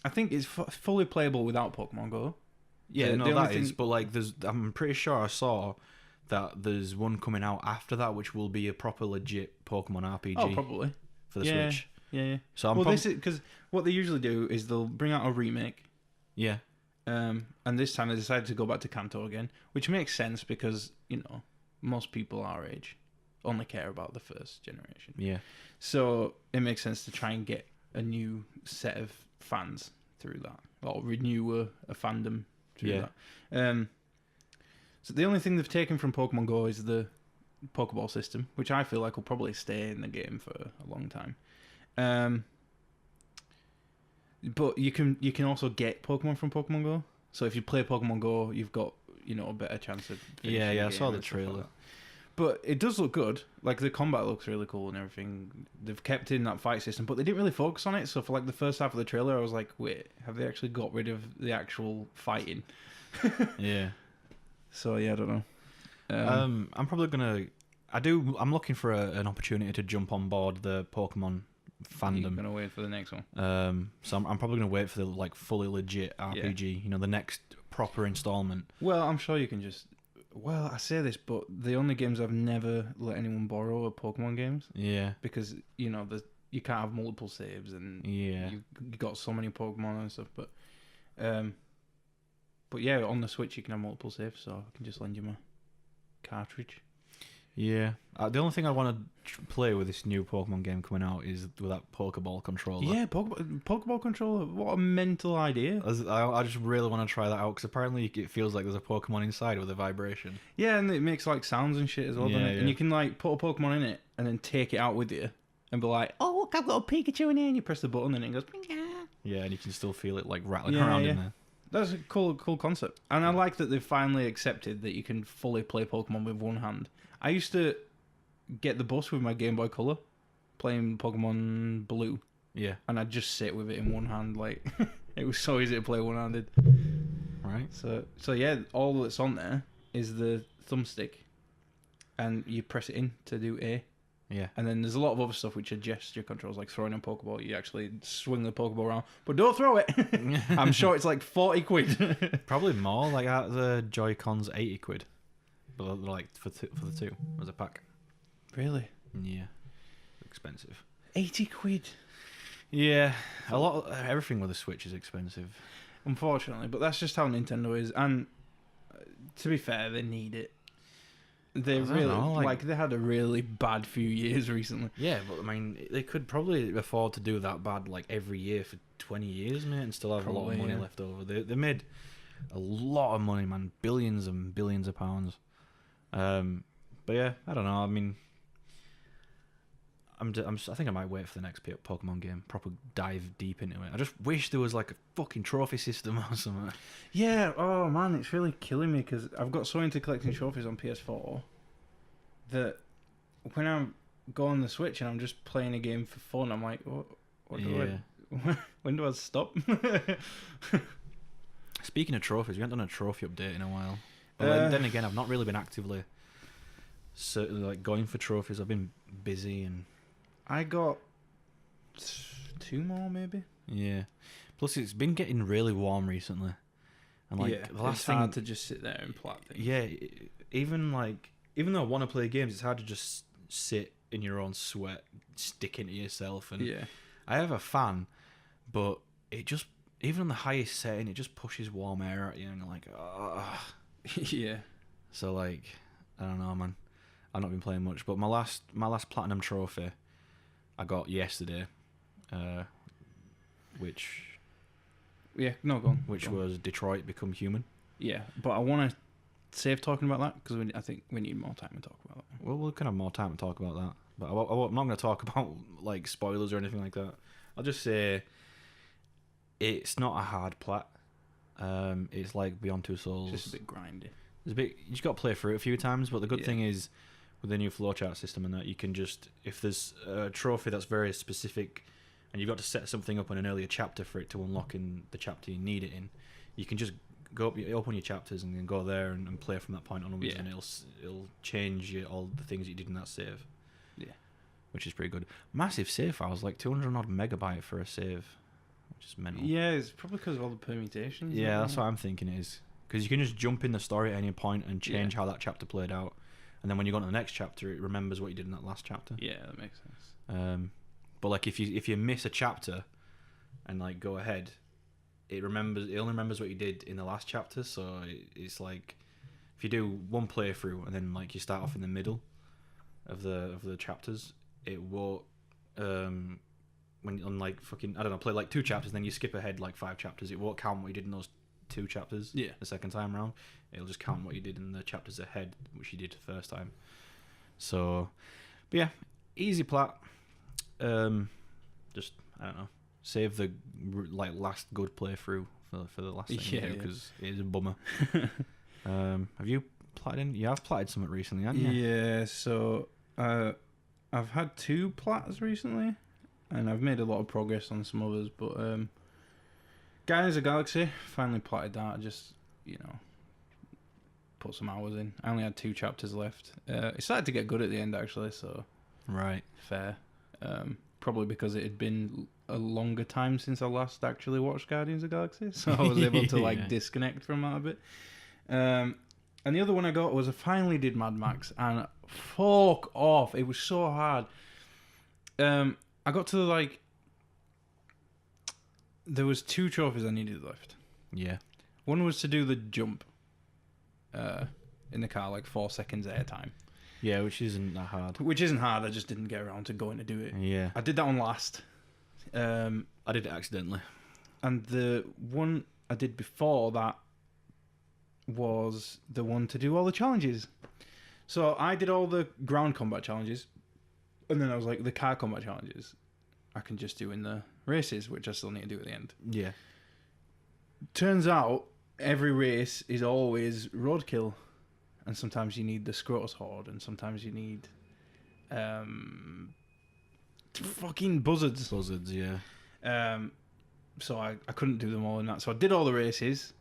I think it's fully playable without Pokemon Go. Yeah, The no, only that is. thing- But like, I'm pretty sure I saw that there's one coming out after that, which will be a proper legit Pokemon RPG Oh, probably. for the Yeah. Switch. Yeah. So Well, this is because what they usually do is they'll bring out a remake. yeah, And this time they decided to go back to Kanto again, which makes sense because, most people our age only care about the first generation. yeah, So it makes sense to try and get a new set of fans through that, or renew a fandom through that. So the only thing they've taken from Pokemon Go is the Pokeball system, which I feel like will probably stay in the game for a long time. But you can also get Pokemon from Pokemon Go. So if you play Pokemon Go, you've got a better chance of finishing yeah. I the saw game the and stuff like trailer. that. But it does look good. Like the combat looks really cool and everything. They've kept in that fight system, but they didn't really focus on it. So for like the first half of the trailer, I was like, wait, have they actually got rid of the actual fighting? Yeah. So yeah, I don't know. I'm probably gonna. I'm looking for an opportunity to jump on board the Pokemon You're fandom. gonna wait for the next one. So I'm probably gonna wait for the like fully legit RPG. The next proper installment. Well, I'm sure you can just. Well, I say this, but the only games I've never let anyone borrow are Pokemon games Yeah. because you can't have multiple saves and Yeah. you got so many Pokemon and stuff. But yeah, on the Switch you can have multiple saves, so I can just lend you my cartridge. Yeah. The only thing I want to play with this new Pokemon game coming out is with that Pokeball controller. Yeah, Pokeball controller. What a mental idea. I just really want to try that out because apparently it feels like there's a Pokemon inside with a vibration. Yeah, and it makes like sounds and shit as well, doesn't it? Yeah. And you can like put a Pokemon in it and then take it out with you and be like, "Oh look, I've got a Pikachu in here," and you press the button and it goes. Yeah, and you can still feel it like rattling Yeah, around yeah. in there. That's a cool concept, and I like that they've finally accepted that you can fully play Pokemon with one hand. I used to get the bus with my Game Boy Color, playing Pokemon Blue, Yeah. and I'd just sit with it in one hand. Like it was so easy to play one-handed. Right. So yeah, all that's on there is the thumbstick, and you press it in to do A. Yeah. And then there's a lot of other stuff which are gesture controls, like throwing a Pokeball. You actually swing the Pokeball around, but don't throw it. I'm sure it's like 40 quid. Probably more. Like the Joy-Cons, 80 quid. But they're like for the two as a pack. Really? Yeah. Expensive. 80 quid. Yeah. Everything with a Switch is expensive. Unfortunately, but that's just how Nintendo is. And to be fair, they need it. They I don't really know, like they had a really bad few years recently. Yeah, but I mean, they could probably afford to do that bad like every year for 20 years, mate, and still have a lot Probably, of money yeah. left over. They made a lot of money, man, billions and billions of pounds. But yeah, I don't know. I mean, I think I might wait for the next Pokemon game. Proper dive deep into it. I just wish there was like a fucking trophy system or something. Yeah. Oh man, it's really killing me because I've got so into collecting trophies on PS4 that when I go on the Switch and I'm just playing a game for fun, I'm like, what do I? When do I stop? Speaking of trophies, we haven't done a trophy update in a while. But then again, I've not really been actively certainly like going for trophies. I've been busy and I got 2 more maybe. yeah. Plus, it's been getting really warm recently, and like yeah, the last it's thing hard to just sit there and plat things. Yeah, even though I want to play games, it's hard to just sit in your own sweat, stick into yourself. And Yeah. I have a fan, but it just even on the highest setting, it just pushes warm air at you, and you're like, ah. Yeah. So like, I don't know, man. I've not been playing much, but my last platinum trophy I got yesterday, which Yeah. No, go on. which Go on. was Detroit Become Human. Yeah, but I want to save talking about that because I think we need more time to talk about that. Well, we'll kind of have more time to talk about that, but I'm not going to talk about like spoilers or anything like that. I'll just say it's not a hard plat. It's like Beyond Two Souls. Just a bit grindy. There's a bit. You just got to play through it a few times, but the good Yeah. thing is with the new flowchart system and that you can just, if there's a trophy that's very specific and you've got to set something up in an earlier chapter for it to unlock in the chapter you need it in, you can just go up, open your chapters and then go there and play from that point onwards, Yeah. and it'll change all the things you did in that save. Yeah. Which is pretty good. Massive save files, like 200 odd megabyte for a save, which is mental. Yeah, it's probably because of all the permutations. Yeah, that's what I'm thinking it is. Because you can just jump in the story at any point and change how that chapter played out. And then when you go on to the next chapter, it remembers what you did in that last chapter. Yeah, that makes sense. But like if you miss a chapter and like go ahead, it only remembers what you did in the last chapter. So it's like if you do one playthrough and then like you start off in the middle of the chapters, it won't when on like fucking I don't know, play like 2 chapters, then you skip ahead like 5 chapters, it won't count what you did in those 2 chapters. Yeah. The second time round, it'll just count what you did in the chapters ahead, which you did the first time. So, but yeah, easy plat. Just I don't know, save the like last good playthrough for the last thing you do, because it is a bummer. Have you platted in? You have platted something recently, haven't you? Yeah, so I've had 2 plats recently, and I've made a lot of progress on some others, but Guardians of the Galaxy, finally platted that. I just, put some hours in. I only had 2 chapters left. It started to get good at the end, actually, so Right. fair. Probably because it had been a longer time since I last actually watched Guardians of the Galaxy, so I was able to Yeah. disconnect from that a bit. And the other one I got was I finally did Mad Max, and fuck off, it was so hard. I got to there was 2 trophies I needed left. Yeah. One was to do the jump in the car, like 4 seconds air time. Yeah, which isn't that hard. Which isn't hard, I just didn't get around to going to do it. Yeah. I did that one last. I did it accidentally. And the one I did before that was the one to do all the challenges. So I did all the ground combat challenges, and then I was like, the car combat challenges I can just do in the races, which I still need to do at the end. Yeah. Turns out every race is always roadkill, and sometimes you need the Scrotus Horde, and sometimes you need fucking buzzards. Buzzards, yeah. So I couldn't do them all in that. So I did all the races.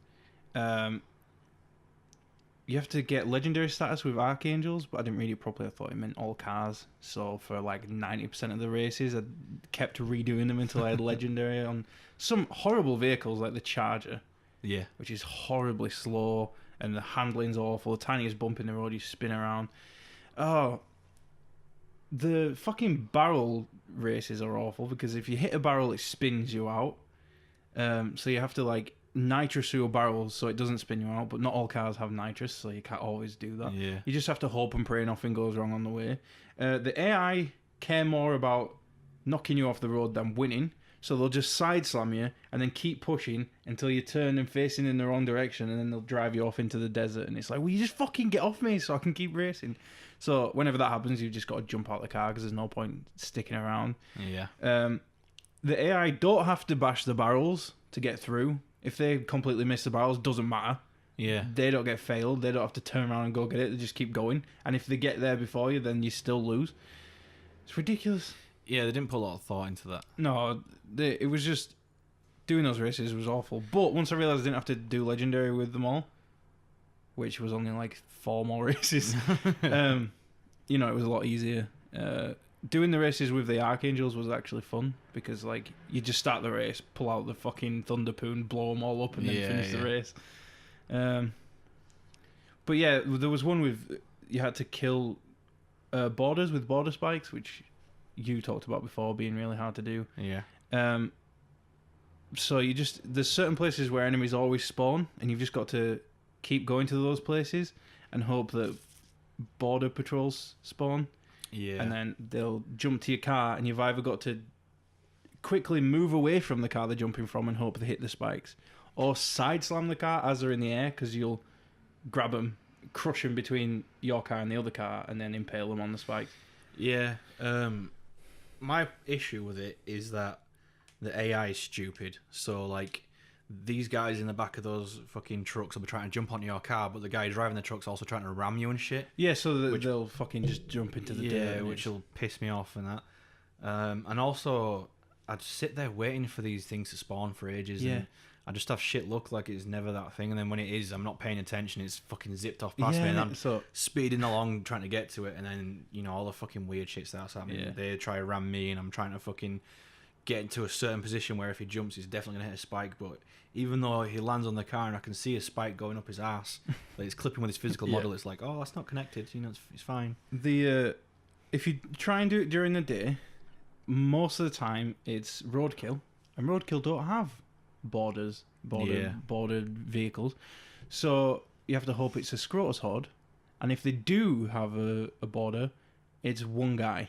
You have to get legendary status with Archangels, but I didn't read it properly. I thought it meant all cars. So for like 90% of the races, I kept redoing them until I had legendary on some horrible vehicles like the Charger, Yeah. which is horribly slow, and the handling's awful. The tiniest bump in the road, you spin around. Oh, the fucking barrel races are awful because if you hit a barrel, it spins you out. So you have to nitrous through barrels so it doesn't spin you out, but not all cars have nitrous, so you can't always do that. Yeah. You just have to hope and pray nothing goes wrong on the way. The AI care more about knocking you off the road than winning, so they'll just side slam you and then keep pushing until you turn and facing in the wrong direction, and then they'll drive you off into the desert. And it's like, well, you just fucking get off me so I can keep racing. So whenever that happens, you've just got to jump out of the car because there's no point sticking around. Yeah. The AI don't have to bash the barrels to get through. If they completely miss the barrels, doesn't matter. Yeah. They don't get failed. They don't have to turn around and go get it. They just keep going. And if they get there before you, then you still lose. It's ridiculous. Yeah, they didn't put a lot of thought into that. No, it was just... Doing those races was awful. But once I realised I didn't have to do Legendary with them all, which was only like 4 more races, you know, it was a lot easier. Doing the races with the Archangels was actually fun because, like, you just start the race, pull out the fucking Thunderpoon, blow them all up, and then finish the race. But yeah, there was one with you had to kill borders with border spikes, which you talked about before being really hard to do. Yeah. So there's certain places where enemies always spawn, and you've just got to keep going to those places and hope that border patrols spawn. Yeah. And then they'll jump to your car, and you've either got to quickly move away from the car they're jumping from and hope they hit the spikes, or side slam the car as they're in the air, because you'll grab them, crush them between your car and the other car, and then impale them on the spikes. Yeah. My issue with it is that the AI is stupid. So, like, these guys in the back of those fucking trucks will be trying to jump onto your car, but the guy driving the truck's also trying to ram you and shit. Yeah, so they'll fucking just jump into the dirt. Yeah, which will piss me off and that. And also, I'd sit there waiting for these things to spawn for ages. Yeah. And I just have shit look like it's never that thing. And then when it is, I'm not paying attention. It's fucking zipped off past me. And I'm speeding along trying to get to it. And then, you know, all the fucking weird shit starts happening. Yeah. They try to ram me and I'm trying to fucking get into a certain position where if he jumps, he's definitely going to hit a spike. But even though he lands on the car and I can see a spike going up his ass, like it's clipping with his physical model, it's like, oh, that's not connected. You know, it's fine. If you try and do it during the day, most of the time it's roadkill. And roadkill don't have bordered vehicles. So you have to hope it's a Scrotus horde. And if they do have a border, it's one guy.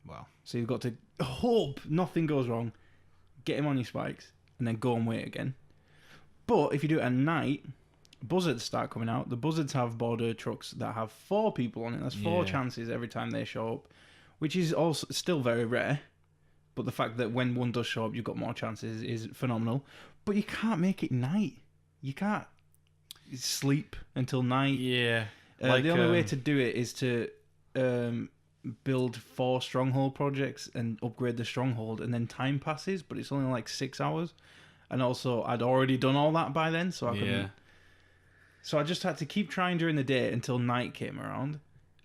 Wow. So you've got to hope nothing goes wrong, get him on your spikes, and then go and wait again. But if you do it at night, buzzards start coming out. The buzzards have border trucks that have 4 people on it. That's 4 chances every time they show up, which is also still very rare. But the fact that when one does show up, you've got more chances is phenomenal. But you can't make it night. You can't sleep until night. Yeah. The only way to do it is to build 4 stronghold projects and upgrade the stronghold, and then time passes, but it's only like 6 hours. And also, I'd already done all that by then, so I couldn't. So I just had to keep trying during the day until night came around.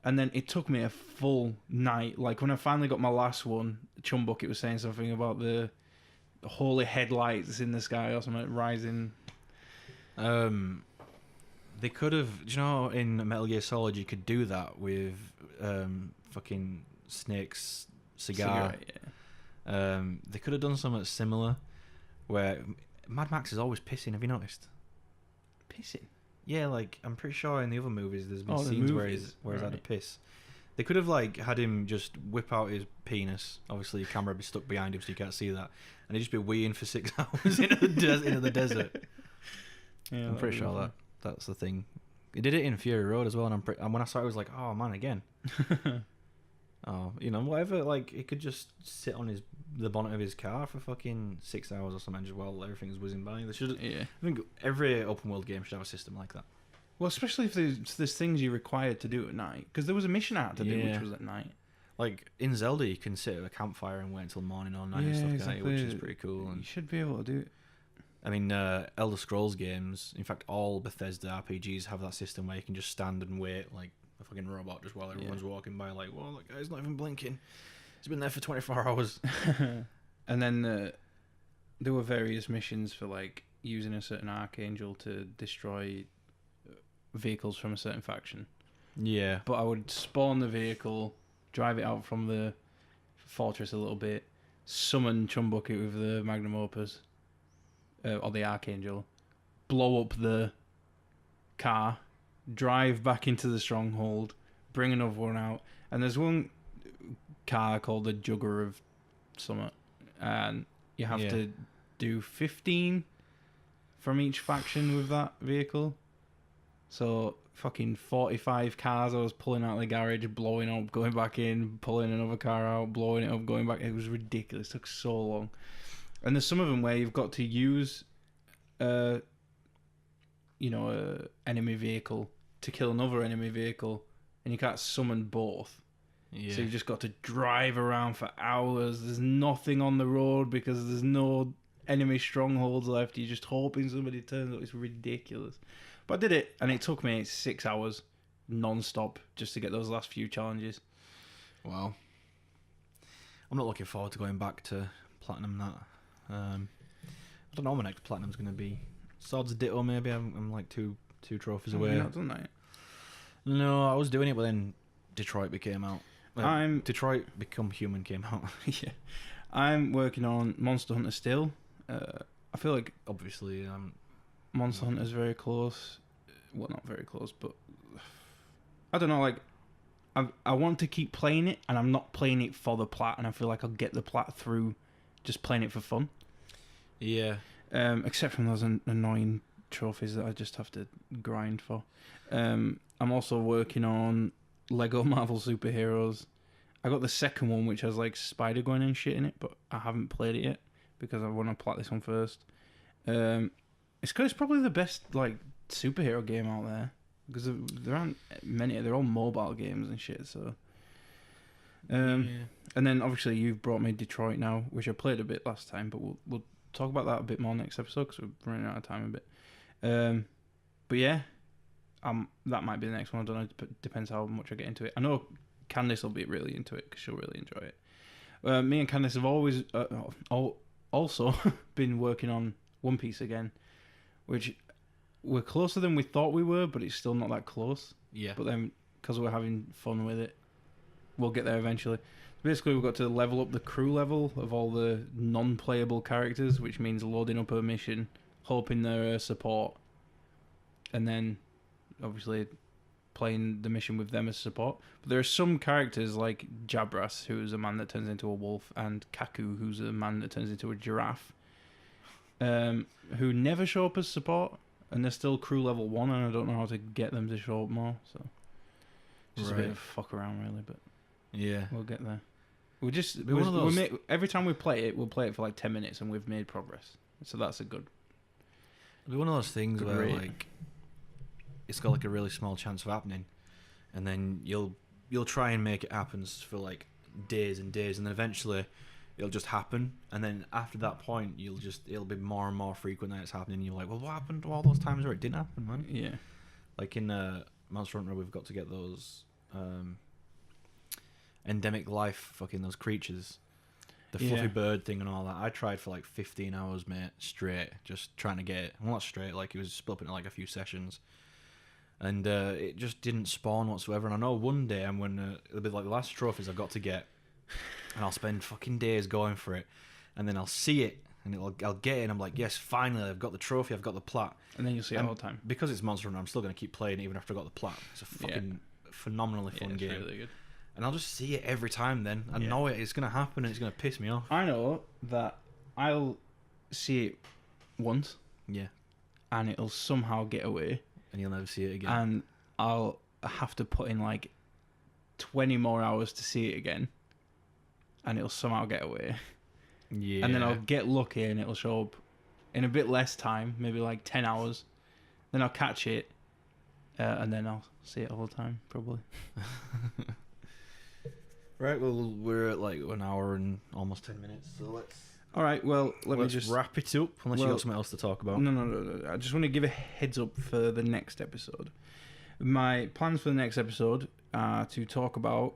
And then it took me a full night. Like, when I finally got my last one, Chumbucket was saying something about the holy headlights in the sky or something rising. They could have, you know, in Metal Gear Solid, you could do that with fucking Snake's cigar. They could have done something similar, where Mad Max is always pissing. Have you noticed? Pissing? Yeah, like, I'm pretty sure in the other movies there's been scenes where he's had a piss. They could have, like, had him just whip out his penis. Obviously, your camera would be stuck behind him so you can't see that. And he'd just be weeing for 6 hours into the desert. Yeah, I'm pretty sure that's the thing. He did it in Fury Road as well, and when I saw it, I was like, oh, man, again. Oh, you know, whatever, like, he could just sit on the bonnet of his car for fucking 6 hours or something just while everything's whizzing by. They should. Yeah. I think every open world game should have a system like that. Well, especially if there's things you're required to do at night. Because there was a mission I had to do, which was at night. Like, in Zelda, you can sit at a campfire and wait until morning or night and stuff, exactly. Which is pretty cool. And you should be able to do it. I mean, Elder Scrolls games, in fact, all Bethesda RPGs have that system where you can just stand and wait, like a fucking robot, just while everyone's walking by, like, well, that guy's not even blinking. He's been there for 24 hours. And then there were various missions for, like, using a certain Archangel to destroy vehicles from a certain faction. Yeah. But I would spawn the vehicle, drive it out from the fortress a little bit, summon Chumbucket with the Magnum Opus, or the Archangel, blow up the car, drive back into the stronghold, bring another one out, and there's one car called the Jugger of Summit, and you have to do 15 from each faction with that vehicle. So fucking 45 cars I was pulling out of the garage, blowing up, going back in, pulling another car out, blowing it up, going back. It was ridiculous. It took so long. And there's some of them where you've got to use a enemy vehicle to kill another enemy vehicle, and you can't summon both. Yeah. So you've just got to drive around for hours. There's nothing on the road because there's no enemy strongholds left. You're just hoping somebody turns up. It's ridiculous. But I did it, and it took me 6 hours non-stop just to get those last few challenges. Wow. I'm not looking forward to going back to Platinum that. I don't know what my next Platinum's going to be. Swords of Ditto, maybe. I'm like two trophies away. You've not done that yet? No, I was doing it, but then Detroit became out. Detroit Become Human came out. Yeah. I'm working on Monster Hunter still. I feel like obviously Monster Hunter's very close. Well, not very close, but I don't know. Like, I want to keep playing it, and I'm not playing it for the plat, and I feel like I'll get the plat through just playing it for fun. Yeah. Except from those annoying trophies that I just have to grind for. I'm also working on Lego Marvel Superheroes. I got the second one, which has like Spider-Gwen and shit in it, but I haven't played it yet because I want to plat this one first. It's probably the best like superhero game out there because there aren't many. They're all mobile games and shit. So, and then obviously you've brought me Detroit now, which I played a bit last time, but we'll talk about that a bit more next episode because we're running out of time a bit. But yeah, that might be the next one. I don't know. It depends how much I get into it. I know Candice will be really into it because she'll really enjoy it. Me and Candice have always also been working on One Piece again, which we're closer than we thought we were, but it's still not that close. Yeah. But then, because we're having fun with it, we'll get there eventually. Basically, we've got to level up the crew level of all the non-playable characters, which means loading up a mission, hoping they're support, and then, obviously, playing the mission with them as support. But there are some characters like Jabras, who's a man that turns into a wolf, and Kaku, who's a man that turns into a giraffe, who never show up as support, and they're still crew level 1, and I don't know how to get them to show up more, so just a bit of fuck around really, but yeah, we'll get there. Every time we play it, we'll play it for like 10 minutes, and we've made progress, so that's a good. It'll be one of those things where rate. Like it's got like a really small chance of happening, and then you'll try and make it happen for like days and days, and then eventually it'll just happen, and then after that point it'll be more and more frequent that it's happening, and you're like, well, what happened to all those times where it didn't happen, man? Yeah. Like in Monster Hunter, we've got to get those endemic life fucking those creatures, the fluffy bird thing and all that. I tried for like 15 hours, mate, straight, just trying to get it. Well, not straight, like it was split up into like a few sessions. And it just didn't spawn whatsoever. And I know one day it'll be like the last trophies I've got to get, and I'll spend fucking days going for it, and then I'll see it, and I'll get it, and I'm like, yes, finally, I've got the trophy, I've got the plat. And then you'll see it all the time. Because it's Monster Hunter, I'm still going to keep playing it even after I got the plat. It's a fucking phenomenally fun game. Really good. And I'll just see it every time then. I know it's going to happen, and it's going to piss me off. I know that I'll see it once. Yeah. And it'll somehow get away. And you'll never see it again. And I'll have to put in like 20 more hours to see it again. And it'll somehow get away. Yeah. And then I'll get lucky and it'll show up in a bit less time, maybe like 10 hours. Then I'll catch it. And then I'll see it all the time, probably. Right, well, we're at like an hour and almost 10 minutes, so let's... Alright, well, let's just wrap it up, unless you got something else to talk about. No. I just want to give a heads up for the next episode. My plans for the next episode are to talk about...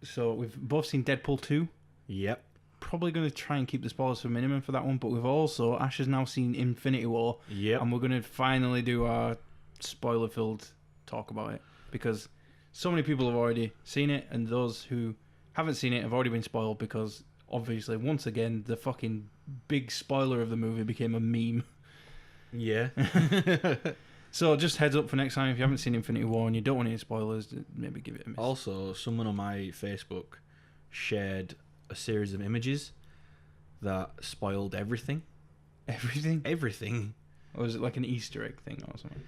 so we've both seen Deadpool 2. Yep. Probably going to try and keep the spoilers to a minimum for that one, but we've also... Ash has now seen Infinity War. Yep. And we're going to finally do our spoiler-filled talk about it, because so many people have already seen it, and those who haven't seen it have already been spoiled because obviously, once again, the fucking big spoiler of the movie became a meme. Yeah. So just heads up for next time, if you haven't seen Infinity War and you don't want any spoilers, maybe give it a miss. Also, someone on my Facebook shared a series of images that spoiled everything. Everything? Everything. Or was it like an Easter egg thing or something?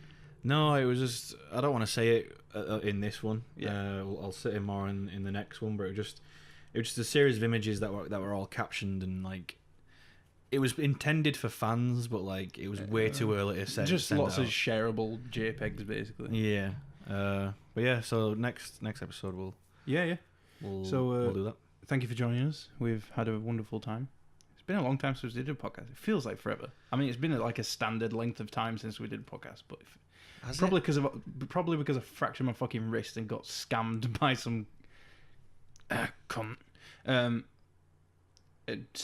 No, it was just... I don't want to say it in this one. Yeah. I'll say it more in the next one, but it was just a series of images that were all captioned and like... It was intended for fans, but like it was way too early to send. Just send lots it of out. shareable JPEGs, basically. Yeah. But yeah, so next episode we'll do that. Thank you for joining us. We've had a wonderful time. It's been a long time since we did a podcast. It feels like forever. I mean, it's been like a standard length of time since we did a podcast, but probably because I fractured my fucking wrist and got scammed by some cunt.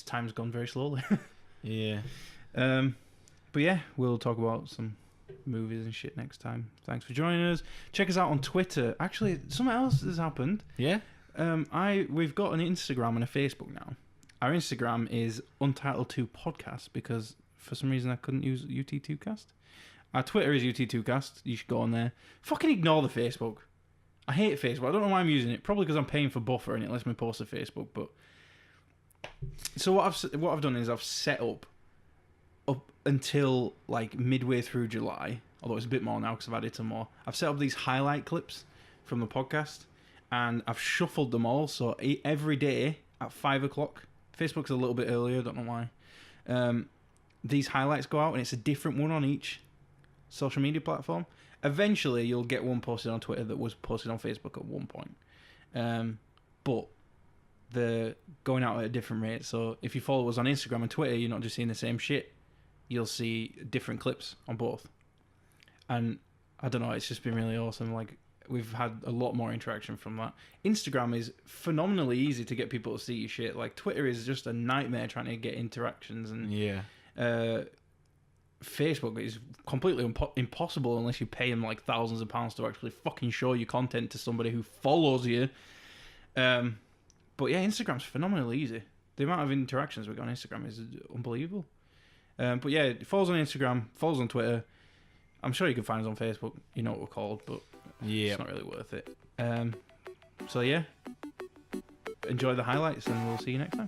Time's gone very slowly. Yeah. But yeah, we'll talk about some movies and shit next time. Thanks for joining us. Check us out on Twitter. Actually, something else has happened. Yeah. We've got an Instagram and a Facebook now. Our Instagram is Untitled-2 Podcast because for some reason I couldn't use UT2Cast. Our Twitter is UT2Cast. You should go on there. Fucking ignore the Facebook. I hate Facebook. I don't know why I'm using it. Probably because I'm paying for buffer and it lets me post to Facebook. But so what I've done is I've set up until like midway through July. Although it's a bit more now because I've added some more. I've set up these highlight clips from the podcast. And I've shuffled them all, so every day at 5 o'clock, Facebook's a little bit earlier, don't know why, these highlights go out, and it's a different one on each social media platform. Eventually, you'll get one posted on Twitter that was posted on Facebook at one point. But they're going out at a different rate, so if you follow us on Instagram and Twitter, you're not just seeing the same shit. You'll see different clips on both. And, I don't know, it's just been really awesome, like... We've had a lot more interaction from that. Instagram is phenomenally easy to get people to see your shit. Like, Twitter is just a nightmare trying to get interactions. And Facebook is completely impossible unless you pay them, like, thousands of pounds to actually fucking show your content to somebody who follows you. But, yeah, Instagram's phenomenally easy. The amount of interactions we get on Instagram is unbelievable. But, yeah, follow us on Instagram, follow us on Twitter. I'm sure you can find us on Facebook. You know what we're called, but... Yeah, it's not really worth it. So yeah, enjoy the highlights and we'll see you next time.